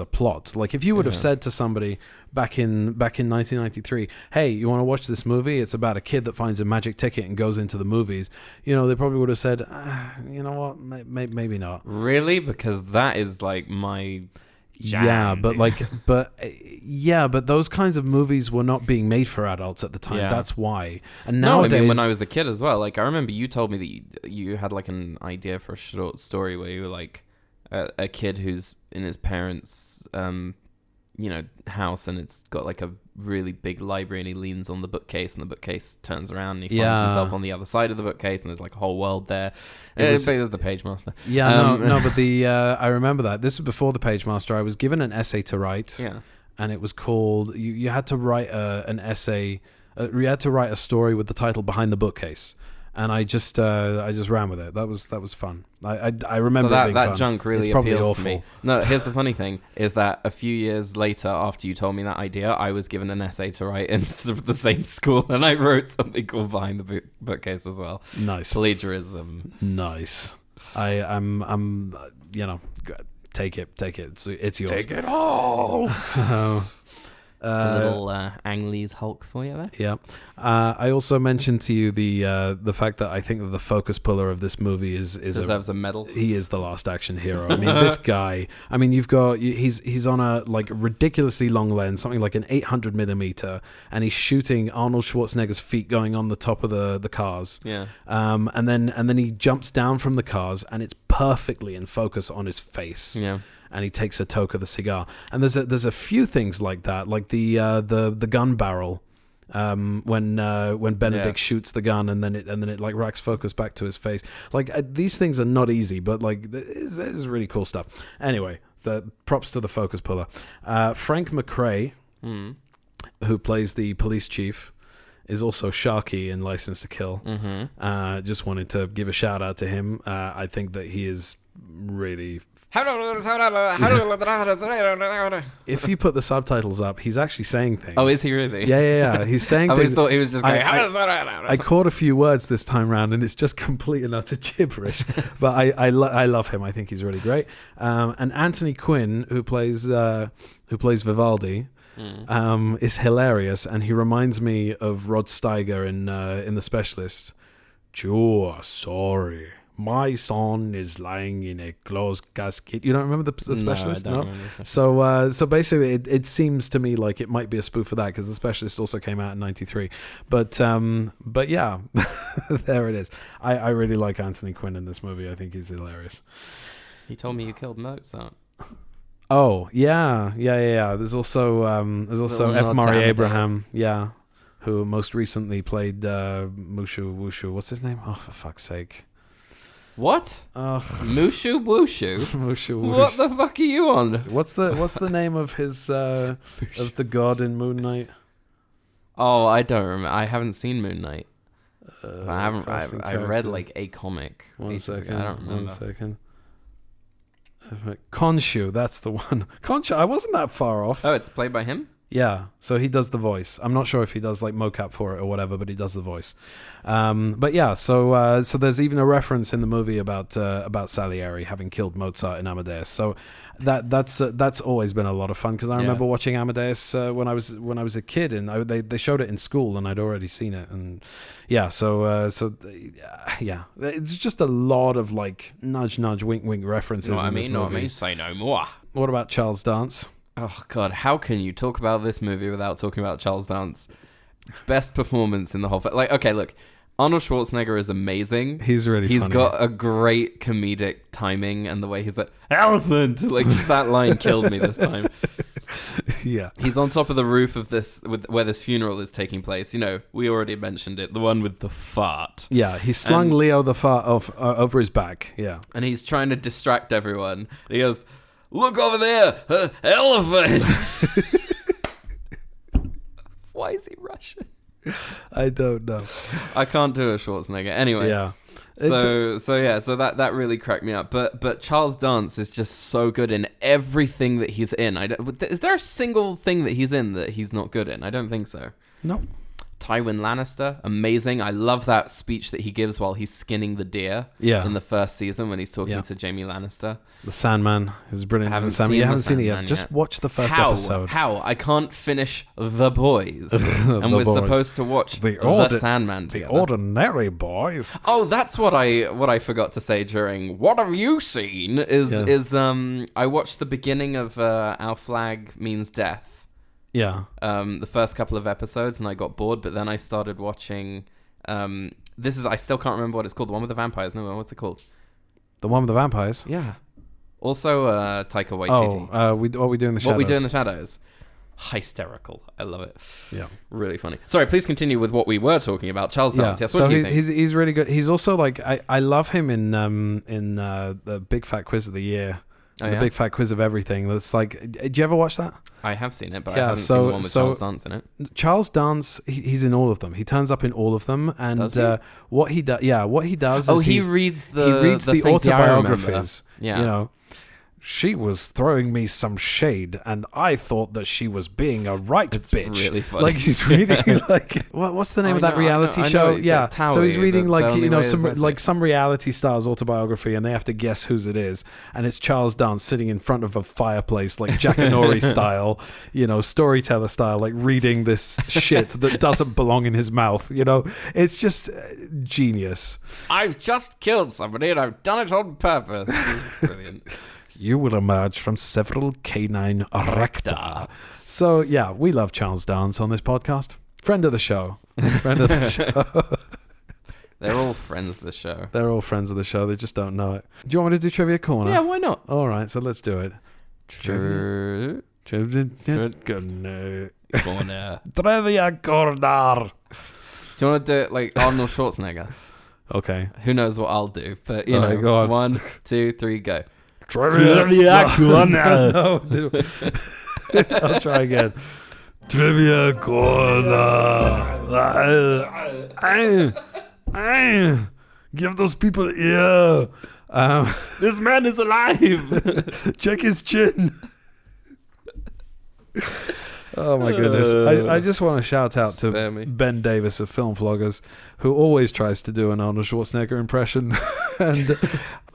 plot, like if you would have said to somebody back in 1993, hey, you want to watch this movie? It's about a kid that finds a magic ticket and goes into the movies. They probably would have said, you know what, maybe not. Really? Because that is like my jam. Yeah, but those kinds of movies were not being made for adults at the time. That's why. And nowadays, when I was a kid as well, like I remember you told me that you had like an idea for a short story where you were like a kid who's in his parents' house, and it's got like a really big library, and he leans on the bookcase, and the bookcase turns around, and he finds himself on the other side of the bookcase, and there's like a whole world there. It's the Page Master. But I remember that. This was before the Page Master. I was given an essay to write, and it was called. You had to write an essay. You had to write a story with the title Behind the Bookcase. And I just ran with it. That was fun. I remember so it being that fun. Junk really appeals to me. No, here's the funny thing is that a few years later, after you told me that idea, I was given an essay to write in the same school, and I wrote something called Behind the Bookcase as well. Nice plagiarism. Nice. I'm take it. It's yours. Take it all. It's a little Ang Lee's Hulk for you there. Yeah. I also mentioned to you the fact that I think that the focus puller of this movie deserves a medal. He is the last action hero. I mean, this guy. I mean, he's on a like ridiculously long lens, something like an 800 millimeter, and he's shooting Arnold Schwarzenegger's feet going on the top of the cars. Yeah. And then he jumps down from the cars, and it's perfectly in focus on his face. Yeah. And he takes a toke of the cigar. And there's a few things like that, like the gun barrel, when Benedict shoots the gun, and then it like racks focus back to his face. Like these things are not easy, but like it's really cool stuff. Anyway, the props to the focus puller. Frank McRae, who plays the police chief, is also Sharky in License to Kill. Mm-hmm. Just wanted to give a shout out to him. I think that he is really. If you put the subtitles up, he's actually saying things. Oh, is he really? Yeah. He's saying I things. always thought he was just going. I caught a few words this time round, and it's just complete and utter gibberish. But I love him. I think he's really great. And Anthony Quinn, who plays Vivaldi, is hilarious, and he reminds me of Rod Steiger in The Specialist. Joe, sorry. My son is lying in a closed casket. You don't remember The Specialist? No, I don't remember The Specialist. So basically, it seems to me like it might be a spoof of that, because The Specialist also came out in '93. But yeah, there it is. I really like Anthony Quinn in this movie. I think he's hilarious. He told me you killed Mozart. Oh yeah. There's also F. Murray Abraham, who most recently played Mushu Wushu. What's his name? Oh, for fuck's sake. What? Mushu Wushu? Mushu Wushu. What the fuck are you on? What's the name of his of the god in Moon Knight? Oh, I don't remember. I haven't seen Moon Knight. I haven't. I read like a comic. One second. I don't remember. 1 second. Khonshu, that's the one. Khonshu, I wasn't that far off. Oh, it's played by him? Yeah, so he does the voice. I'm not sure if he does like mocap for it or whatever, but he does the voice. But yeah, so there's even a reference in the movie about Salieri having killed Mozart in Amadeus. So that's always been a lot of fun because I remember watching Amadeus when I was a kid, and they showed it in school, and I'd already seen it, and yeah, so it's just a lot of like nudge, wink, wink references. No, in this movie. Say no more. What about Charles Dance? Oh God, how can you talk about this movie without talking about Charles Dance? Best performance in the whole like, okay, look, Arnold Schwarzenegger is amazing. He's really funny. He's got a great comedic timing, and the way he's like, elephant! Like, just that line killed me this time. Yeah. He's on top of the roof of where this funeral is taking place. You know, we already mentioned it, the one with the fart. Yeah, he slung Leo the fart over his back, yeah. And he's trying to distract everyone. He goes, look over there, elephant! Why is he Russian? I don't know. I can't do a Schwarzenegger. Anyway. Yeah. So that really cracked me up. But Charles Dance is just so good in everything that he's in. Is there a single thing that he's in that he's not good in? I don't think so. No. Tywin Lannister, amazing. I love that speech that he gives while he's skinning the deer in the first season when he's talking to Jaime Lannister. The Sandman is brilliant. You haven't seen it yet. Just watch the first episode. How? I can't finish The Boys. And we're supposed to watch The Sandman together. The Ordinary Boys. Oh, that's what I forgot to say during What Have You Seen? I watched the beginning of Our Flag Means Death. Yeah. The first couple of episodes, and I got bored, but then I started watching I still can't remember what it's called, the one with the vampires. No, what's it called? The one with the vampires? Yeah. Also Taika Waititi. What We Do in the Shadows. What We Do in the Shadows. Hysterical. I love it. Yeah. Really funny. Sorry, please continue with what we were talking about. Charles Dance. Yes, what do you think? He's really good. He's also like I love him in the Big Fat Quiz of the Year. The Big Fat Quiz of Everything. That's like, did you ever watch that? I have seen it, but I haven't seen one with Charles Dance in it. Charles Dance, he's in all of them. He turns up in all of them, and what he does is he reads the autobiographies. Yeah, you know. She was throwing me some shade, and I thought that she was being a bitch. Really funny. Like he's reading like what's the name of that reality show? Yeah, Towie, so he's reading like some reality star's autobiography, and they have to guess whose it is, and it's Charles Dance sitting in front of a fireplace, like Jackanory style, storyteller style, like reading this shit that doesn't belong in his mouth. It's just genius. I've just killed somebody, and I've done it on purpose. Brilliant. You will emerge from several canine recta. So, yeah, we love Charles Dance on this podcast. Friend of the show. They're all friends of the show. They're all friends of the show. They just don't know it. Do you want me to do Trivia Corner? Yeah, why not? All right, so let's do it. Trivia Corner. Trivia Corner. Do you want to do it like Arnold Schwarzenegger? Okay. Who knows what I'll do, but, right, go on. 1, 2, 3, go. Trivia Corner. No, I'll try again. Trivia Corner. Give those people ear. This man is alive. Check his chin. Oh my goodness. I just want to shout out to Ben Davis of Film Vloggers, who always tries to do an Arnold Schwarzenegger impression. And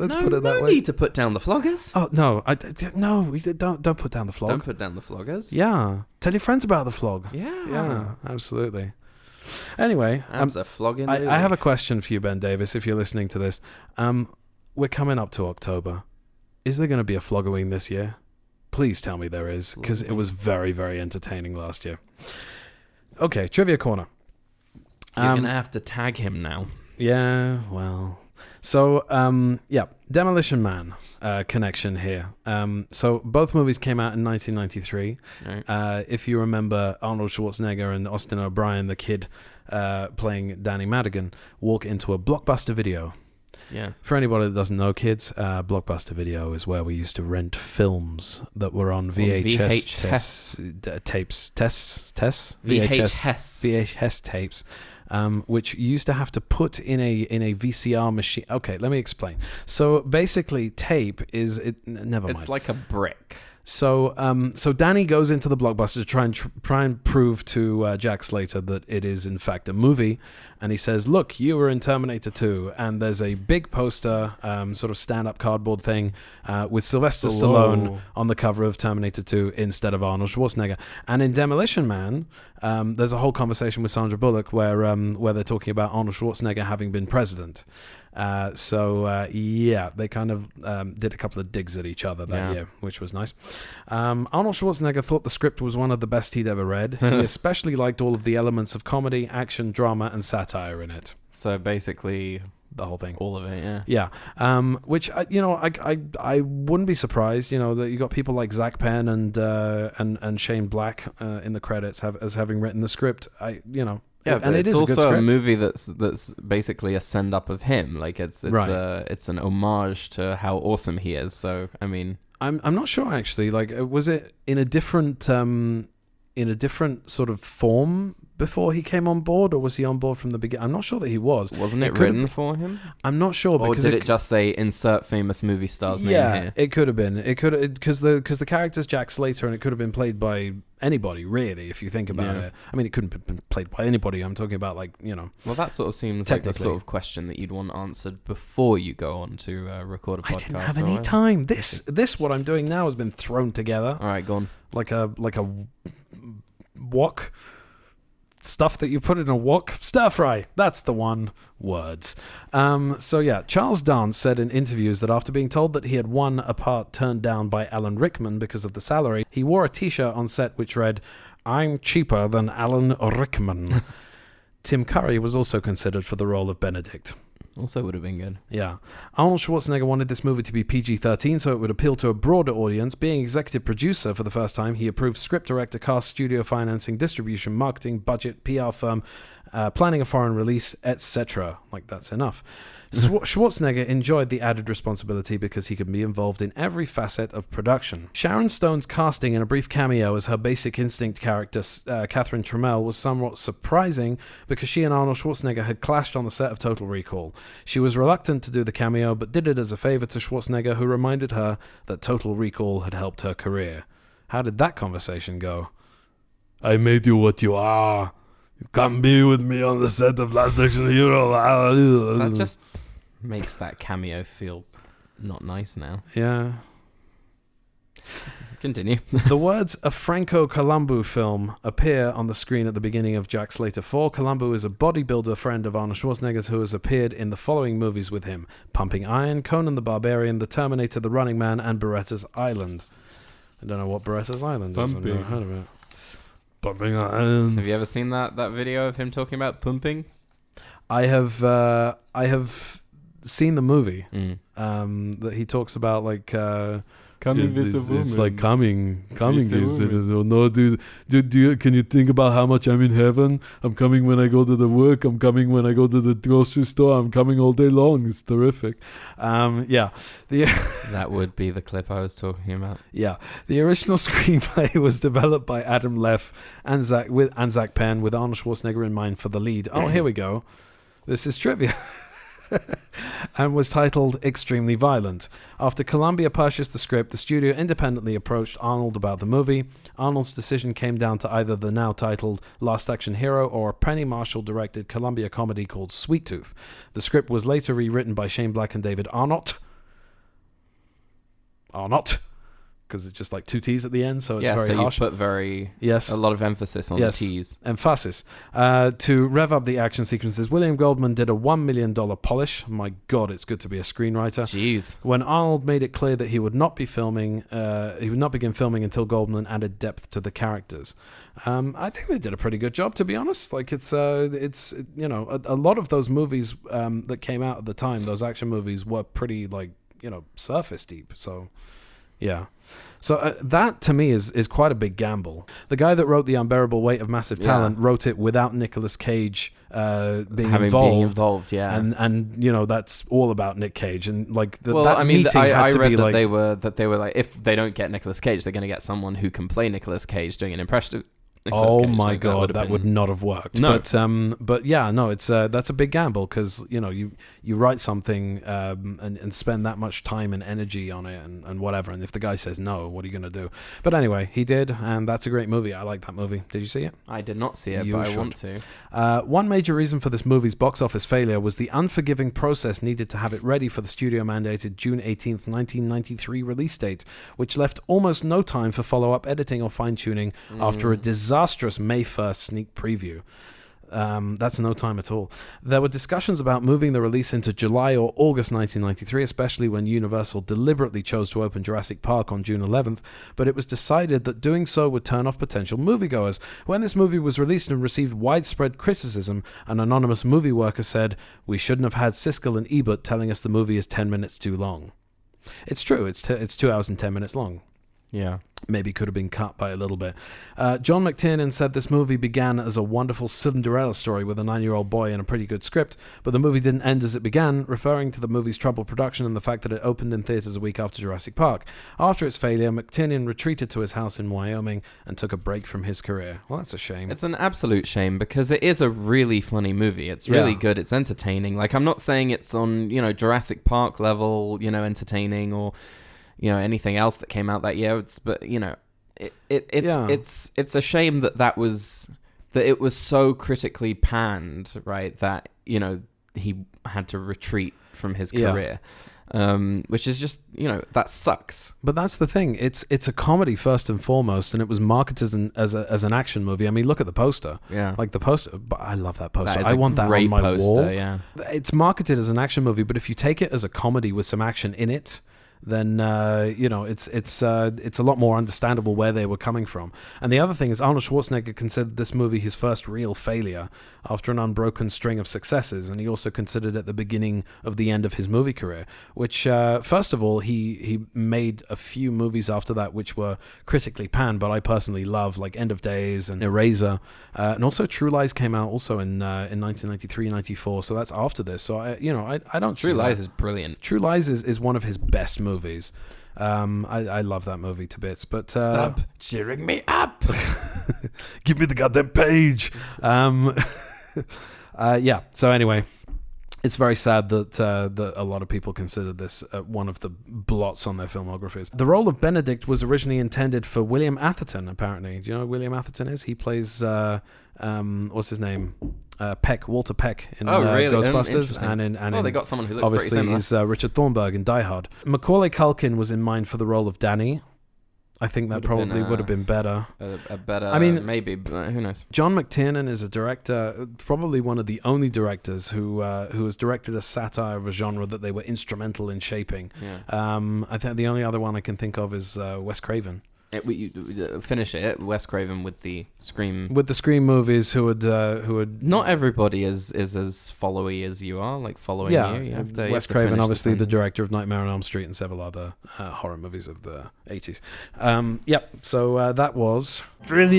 let's put it that way. No need to put down the floggers. Oh, no. Don't put down the flog. Don't put down the floggers. Yeah. Tell your friends about the flog. Yeah, absolutely. Anyway. A flogging. I have a question for you, Ben Davis, if you're listening to this. We're coming up to October. Is there going to be a Floggoween this year? Please tell me there is, because it was very, very entertaining last year. Okay, Trivia Corner. You're going to have to tag him now. Yeah, well. So, Demolition Man connection here. So both movies came out in 1993. Right. If you remember, Arnold Schwarzenegger and Austin O'Brien, the kid playing Danny Madigan, walk into a Blockbuster Video. Yeah. For anybody that doesn't know, kids, Blockbuster Video is where we used to rent films that were on VHS tapes, which you used to have to put in a VCR machine. Okay, let me explain. So basically, tape is never mind. It's like a brick. So Danny goes into the Blockbuster to try and prove to Jack Slater that it is in fact a movie, and he says, "Look, you were in Terminator 2," and there's a big poster, sort of stand-up cardboard thing, with Sylvester Stallone on the cover of Terminator 2 instead of Arnold Schwarzenegger. And in Demolition Man, there's a whole conversation with Sandra Bullock where they're talking about Arnold Schwarzenegger having been president. They kind of did a couple of digs at each other that year, which was nice. Arnold Schwarzenegger thought the script was one of the best he'd ever read. He especially liked all of the elements of comedy, action, drama, and satire in it. So basically, the whole thing, all of it, yeah. Yeah, which I wouldn't be surprised. That you got people like Zach Penn and Shane Black in the credits as having written the script. Yeah, and it's is also a movie that's basically a send up of him. Like it's an homage to how awesome he is. So I mean, I'm not sure actually. Like, was it in a different sort of form before he came on board, or was he on board from the beginning? I'm not sure that he was. Wasn't it written for him? I'm not sure. Or did it just say insert famous movie star's name here? It could have been. It could because the character's Jack Slater, and it could have been played by anybody, really, if you think about it. I mean, it couldn't have been played by anybody. I'm talking about Well, that sort of seems like the sort of question that you'd want answered before you go on to record a podcast. I didn't have any time. This what I'm doing now has been thrown together. All right, go on. Like a wok. Stuff that you put in a wok. Stir fry. That's the one. Words. Charles Dance said in interviews that after being told that he had won a part turned down by Alan Rickman because of the salary, he wore a t-shirt on set which read, "I'm cheaper than Alan Rickman." Tim Curry was also considered for the role of Benedict. Also would have been good. Yeah. Arnold Schwarzenegger wanted this movie to be PG-13 so it would appeal to a broader audience. Being executive producer for the first time, he approved script director, cast, studio financing, distribution, marketing, budget, PR firm, planning a foreign release, etc. Like, that's enough. Schwarzenegger enjoyed the added responsibility because he could be involved in every facet of production. Sharon Stone's casting in a brief cameo as her Basic Instinct character, Catherine Trammell, was somewhat surprising because she and Arnold Schwarzenegger had clashed on the set of Total Recall. She was reluctant to do the cameo, but did it as a favor to Schwarzenegger, who reminded her that Total Recall had helped her career. How did that conversation go? "I made you what you are. You can't be with me on the set of Last Action Hero." That just makes that cameo feel not nice now. Yeah. Continue. The words "a Franco Columbu film" appear on the screen at the beginning of Jack Slater 4. Columbu is a bodybuilder friend of Arnold Schwarzenegger's who has appeared in the following movies with him: Pumping Iron, Conan the Barbarian, The Terminator, The Running Man, and Beretta's Island. I don't know what Beretta's Island is. I've never heard of it. Pumping Iron. Have you ever seen that video of him talking about pumping? I have seen the movie that he talks about, like coming with a woman. It's like coming is no, dude, can you think about how much I'm in heaven? I'm coming when I go to the work, I'm coming when I go to the grocery store, I'm coming all day long. It's terrific. That would be the clip I was talking about. Yeah, the original screenplay was developed by Adam Leff and Zach Penn with Arnold Schwarzenegger in mind for the lead. Oh, here we go. This is trivia. And was titled Extremely Violent. After Columbia purchased the script, the studio independently approached Arnold about the movie. Arnold's decision came down to either the now titled Last Action Hero or a Penny Marshall-directed Columbia comedy called Sweet Tooth. The script was later rewritten by Shane Black and David Arnott. Because it's just like two T's at the end, so it's very harsh. You put a lot of emphasis on the T's. Emphasis. To rev up the action sequences, William Goldman did a $1 million polish. My God, it's good to be a screenwriter. Jeez. When Arnold made it clear that he would not begin filming until Goldman added depth to the characters. I think they did a pretty good job, to be honest. Like it's a lot of those movies that came out at the time, those action movies were pretty surface deep. So. Yeah. So that, to me, is quite a big gamble. The guy that wrote The Unbearable Weight of Massive Talent wrote it without Nicolas Cage being involved. Yeah. And you know, that's all about Nick Cage. And like well, that I mean, meeting had I to read be that like... they were like, if they don't get Nicolas Cage, they're going to get someone who can play Nicolas Cage doing an impression of Nicolas Oh Cage. my Like, god, that would not have worked. No. But yeah, no, it's that's a big gamble because you know you write something and spend that much time and energy on it and whatever, and if the guy says no, what are you gonna do? But anyway, he did, and that's a great movie. I like that movie. Did you see it? I did not see it, but I want to. One major reason for this movie's box office failure was the unforgiving process needed to have it ready for the studio-mandated June 18th, 1993 release date, which left almost no time for follow-up editing or fine-tuning after a disastrous May 1st sneak preview. That's no time at all. There were discussions about moving the release into July or August 1993, especially when Universal deliberately chose to open Jurassic Park on June 11th, but it was decided that doing so would turn off potential moviegoers. When this movie was released and received widespread criticism, an anonymous movie worker said, "We shouldn't have had Siskel and Ebert telling us the movie is 10 minutes too long." It's true, it's 2 hours and 10 minutes long. Yeah. Maybe could have been cut by a little bit. John McTiernan said this movie began as a wonderful Cinderella story with a 9-year-old boy and a pretty good script, but the movie didn't end as it began, referring to the movie's troubled production and the fact that it opened in theaters a week after Jurassic Park. After its failure, McTiernan retreated to his house in Wyoming and took a break from his career. Well, that's a shame. It's an absolute shame because it is a really funny movie. It's really good. It's entertaining. Like, I'm not saying it's on, you know, Jurassic Park level, you know, entertaining or... you know, anything else that came out that year. But you know, it's a shame that it was so critically panned, right? That, you know, he had to retreat from his career, which is just, you know, that sucks. But that's the thing. It's a comedy first and foremost, and it was marketed as an action movie. I mean, look at the poster. Yeah, like the poster. But I love that poster. I want that on my poster, wall. Yeah, it's marketed as an action movie, but if you take it as a comedy with some action in it, then you know, it's a lot more understandable where they were coming from. And the other thing is, Arnold Schwarzenegger considered this movie his first real failure after an unbroken string of successes, and he also considered it the beginning of the end of his movie career, which first of all, he made a few movies after that which were critically panned, but I personally love, like End of Days and Eraser, and also True Lies came out also in 1993-94, so that's after this. So I don't True Lies is brilliant. True Lies is one of his best movies. I love that movie to bits, but stop cheering me up. Give me the goddamn page. Yeah, so anyway, it's very sad that a lot of people consider this one of the blots on their filmographies. The role of Benedict was originally intended for William Atherton, apparently. Do you know who William Atherton is? He plays what's his name? Walter Peck in really? Ghostbusters, and they got someone who looks obviously pretty similar. he's Richard Thornburg in Die Hard. Macaulay Culkin was in mind for the role of Danny. I think that probably would have been better. A better, I mean, maybe, but who knows? John McTiernan is a director, probably one of the only directors who has directed a satire of a genre that they were instrumental in shaping. Yeah. I think the only other one I can think of is Wes Craven. Finish it, Wes Craven with the Scream. With the Scream movies, who would not everybody is as followy as you are, like following you. You have to, Wes Craven, obviously the director of Nightmare on Elm Street and several other horror movies of the 80s. Yep. So that was It's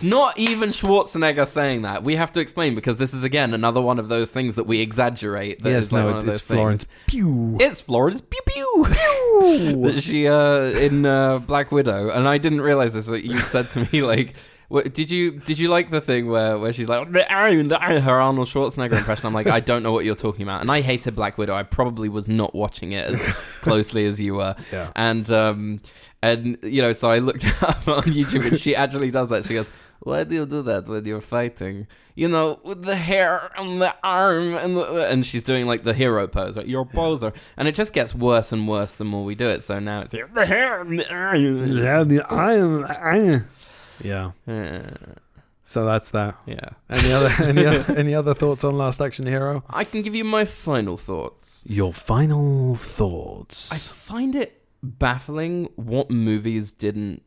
not even Schwarzenegger saying that. We have to explain, because this is again another one of those things that we exaggerate. Yes, no, it's Florence Pugh. It's Florence Pew Pew. That she in Black Widow, and I didn't realize this. What you said to me, like, did you like the thing where she's like her Arnold Schwarzenegger impression? I'm like, I don't know what you're talking about, and I hated Black Widow. I probably was not watching it as closely as you were. Yeah. And you know, so I looked up on YouTube, and she actually does that. She goes, "Why do you do that when you're fighting? You know, with the hair and the arm and she's doing like the hero pose, right? You're a poser." And it just gets worse and worse the more we do it. So now it's the hair and the arm. Yeah, the arm. Yeah. So that's that. Yeah. Any other thoughts on Last Action Hero? I can give you my final thoughts. Your final thoughts. I find it baffling what movies didn't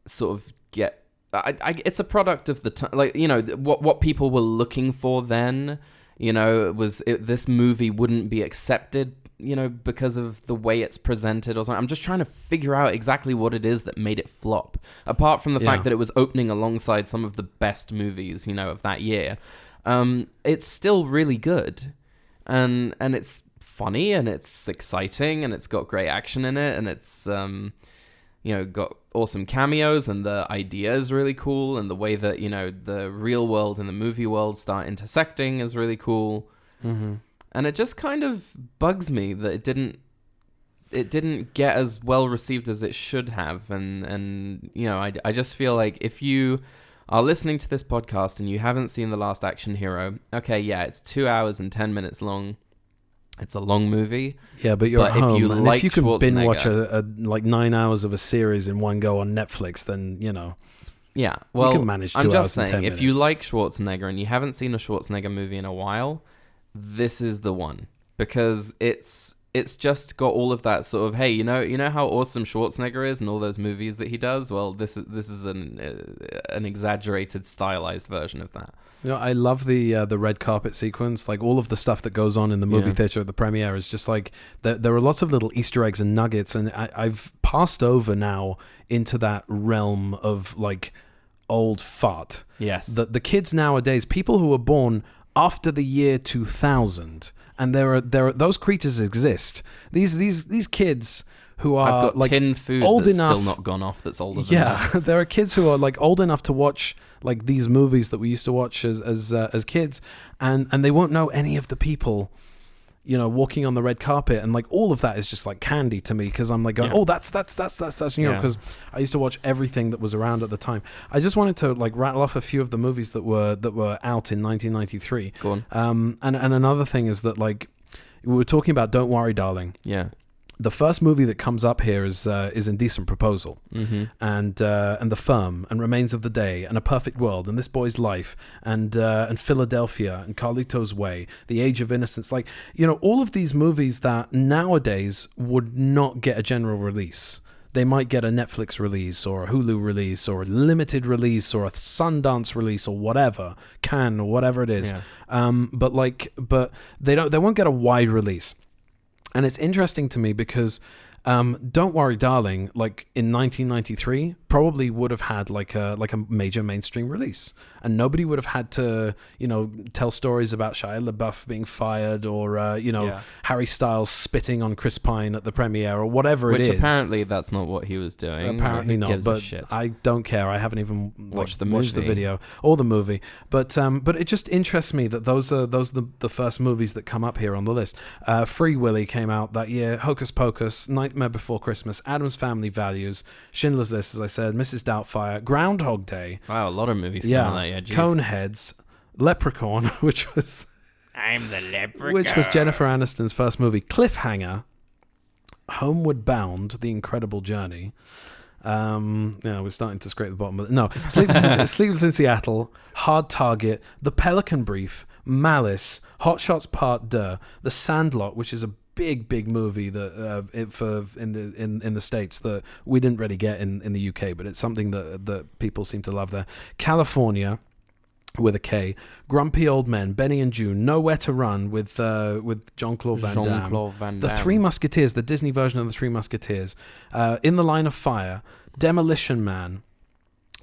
sort of get. It's a product of the time, like, you know, what people were looking for then. You know, this movie wouldn't be accepted, you know, because of the way it's presented or something. I'm just trying to figure out exactly what it is that made it flop. Apart from the fact that it was opening alongside some of the best movies, you know, of that year. It's still really good. And it's funny and it's exciting and it's got great action in it and it's, you know, got awesome cameos and the idea is really cool and the way that, you know, the real world and the movie world start intersecting is really cool. Mm-hmm. And it just kind of bugs me that it didn't get as well received as it should have. And you know, I just feel like if you are listening to this podcast and you haven't seen The Last Action Hero, okay, yeah, it's 2 hours and 10 minutes long. It's a long movie. Yeah, but you're at home. If you can binge watch a like 9 hours of a series in one go on Netflix, then, you know. Yeah, well, you can manage 2 I'm hours just and 10 saying, minutes. if you like Schwarzenegger and you haven't seen a Schwarzenegger movie in a while, this is the one. Because it's just got all of that sort of, hey, you know how awesome Schwarzenegger is and all those movies that he does? Well, this is an exaggerated, stylized version of that. You know, I love the red carpet sequence. Like, all of the stuff that goes on in the movie theater at the premiere is just like, there are lots of little Easter eggs and nuggets, and I've passed over now into that realm of, like, old fart. Yes. The kids nowadays, people who were born after the year 2000, and there are those creatures exist. These kids who are, I've got like, tin food old that's enough, still not gone off that's older than that. there are kids who are, like, old enough to watch, like, these movies that we used to watch as kids, and they won't know any of the people, you know, walking on the red carpet, and, like, all of that is just like candy to me, because I'm like going, oh, that's you know, because I used to watch everything that was around at the time. I just wanted to, like, rattle off a few of the movies that were out in 1993. Go on. And another thing is that, like, we were talking about Don't Worry, Darling. Yeah. The first movie that comes up here is Indecent Proposal, and The Firm, and Remains of the Day, and A Perfect World, and This Boy's Life, and Philadelphia, and Carlito's Way, The Age of Innocence. Like, you know, all of these movies that nowadays would not get a general release. They might get a Netflix release or a Hulu release or a limited release or a Sundance release or whatever, Cannes or whatever it is. Yeah. But they won't get a wide release. And it's interesting to me because Don't Worry, Darling, like, in 1993, probably would have had like a major mainstream release, and nobody would have had to, you know, tell stories about Shia LaBeouf being fired or Harry Styles spitting on Chris Pine at the premiere or whatever it is. Which apparently that's not what he was doing. Apparently not, but I don't care. I haven't even watched the video or the movie. But it just interests me that those are the first movies that come up here on the list. Free Willy came out that year. Hocus Pocus, Nightmare Before Christmas, Addams Family Values, Schindler's List, as I said, Mrs. Doubtfire, Groundhog Day. Wow, a lot of movies came out that year. Geez. Coneheads, Leprechaun, which was Jennifer Aniston's first movie, Cliffhanger, Homeward Bound, The Incredible Journey. We're starting to scrape the bottom of it. No, Sleepless in Seattle, Hard Target, The Pelican Brief, Malice, Hot Shots Part 2, The Sandlot, which is a big movie that in the States that we didn't really get in the UK, but it's something that people seem to love there. California, with a K, Grumpy Old Men, Benny and June, Nowhere to Run with Jean-Claude Van Damme, The Three Musketeers, the Disney version of The Three Musketeers, In the Line of Fire, Demolition Man.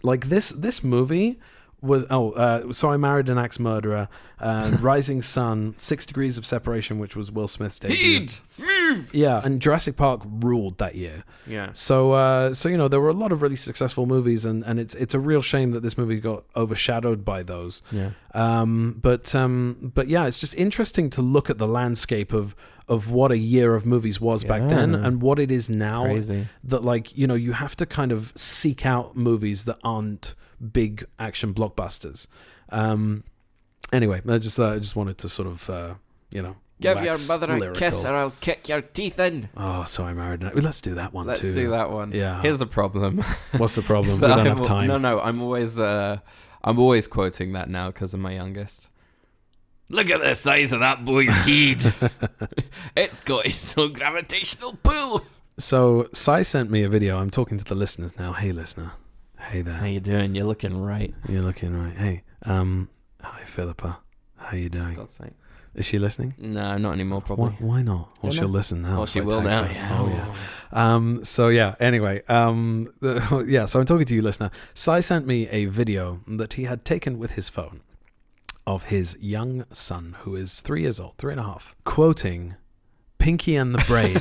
Like, this movie was So I Married an Axe Murderer, Rising Sun, 6 Degrees of Separation, which was Will Smith's debut. Move! Yeah, and Jurassic Park ruled that year. Yeah. So you know, there were a lot of really successful movies, and it's a real shame that this movie got overshadowed by those. Yeah. But yeah, it's just interesting to look at the landscape of what a year of movies was back then and what it is now. Crazy. That, like, you know, you have to kind of seek out movies that aren't big action blockbusters. Anyway, I just wanted to sort of give your mother a kiss or I'll kick your teeth in. Oh, So I Married an Axe. Let's do that one. Let's do that one. Yeah. Here's a problem. What's the problem? We don't have time. No, I'm always quoting that now because of my youngest. Look at the size of that boy's head. It's got its own gravitational pull. So Sai sent me a video. I'm talking to the listeners now. Hey, listener. Hey there. How you doing? You're looking right. You're looking right. Hey, hi Philippa. How you doing? For God's sake. Is she listening? No, not anymore, probably. Why not? Well, Don't she'll know. listen now. Well, if she I will tag now. her. Yeah. Oh, yeah. So, yeah, anyway. So I'm talking to you, listener. Sai sent me a video that he had taken with his phone of his young son, who is 3 years old, 3.5, quoting Pinky and the Brain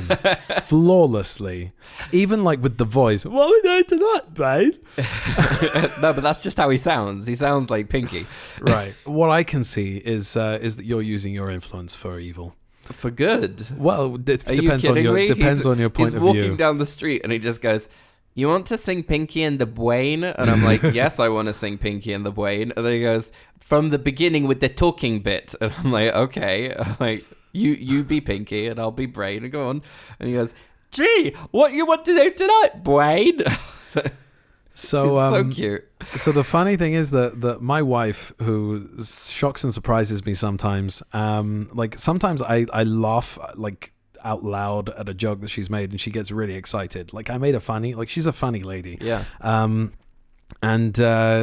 flawlessly, even like with the voice. What are we doing tonight, babe? No, but that's just how he sounds. He sounds like Pinky. Right. What I can see is that you're using your influence for evil. For good. Well, it Are you depends on kidding your me? on your point he's of walking view. down the street and he just goes, "You want to sing Pinky and the Brain?" And I'm like, "Yes, I want to sing Pinky and the Brain." And then he goes, "From the beginning with the talking bit." And I'm like, "Okay." I'm like, You be Pinky and I'll be Brain, and go on. And he goes, "Gee, what you want to do tonight, Brain?" So it's so cute. So the funny thing is that my wife, who shocks and surprises me sometimes, like sometimes I laugh like out loud at a joke that she's made, and she gets really excited. Like I made a funny, like she's a funny lady. Yeah.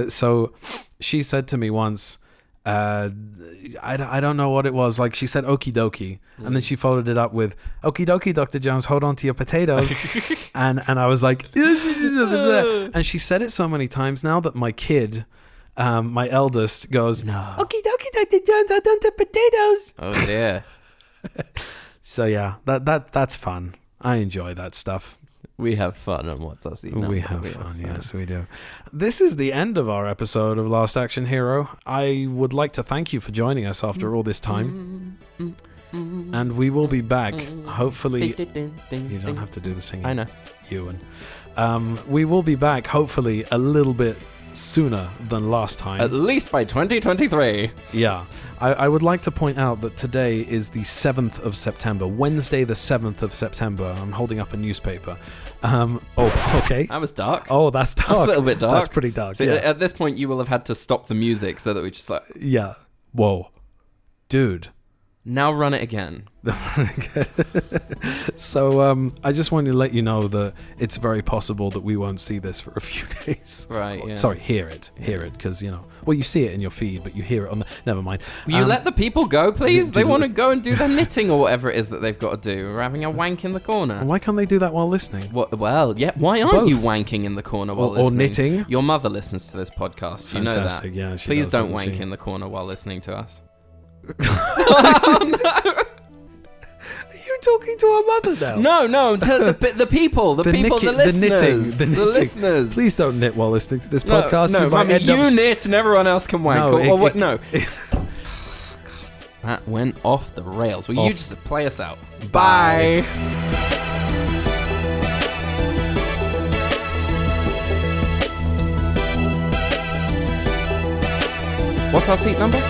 So she said to me once, I don't know what it was. Like she said okie dokie, and then she followed it up with okie dokie, Dr. Jones, hold on to your potatoes. and I was like, and she said it so many times now that my kid, my eldest, goes, No. okie dokie, Dr. Jones, hold on to potatoes. Oh dear. So yeah, that's fun. I enjoy that stuff. We have fun on What's Us Eating. We have fun, yes, we do. This is the end of our episode of Last Action Hero. I would like to thank you for joining us after all this time. And we will be back, hopefully. You don't have to do the singing. I know. Ewan. We will be back, hopefully, a little bit sooner than last time. At least by 2023. Yeah. I would like to point out that today is the 7th of September, Wednesday the 7th of September. I'm holding up a newspaper. Okay. That was dark. Oh, that's dark. That's a little bit dark. That's pretty dark, So yeah. At this point, you will have had to stop the music so that we just like... Yeah. Whoa. Dude. Now run it again. So I just wanted to let you know that it's very possible that we won't see this for a few days. Right, yeah. Sorry, hear it, because well, you see it in your feed, but you hear it on the. Never mind. Will you let the people go, please? do They want to go and do their knitting or whatever it is that they've got to do. We're having a wank in the corner. Why can't they do that while listening? Well, yeah. Why aren't Both. you wanking in the corner while Or listening? knitting. Your mother listens to this podcast. You know that. Fantastic, yeah, she Please does, don't doesn't wank she? in the corner while listening to us. Are you talking to our mother now? No. The people, the listeners, the knitting. listeners. Please don't knit while listening to this podcast. No, you might Mummy, end up you knit and everyone else can wank. No, What? No. That went off the rails. Will you just play us out? Bye. What's our seat number?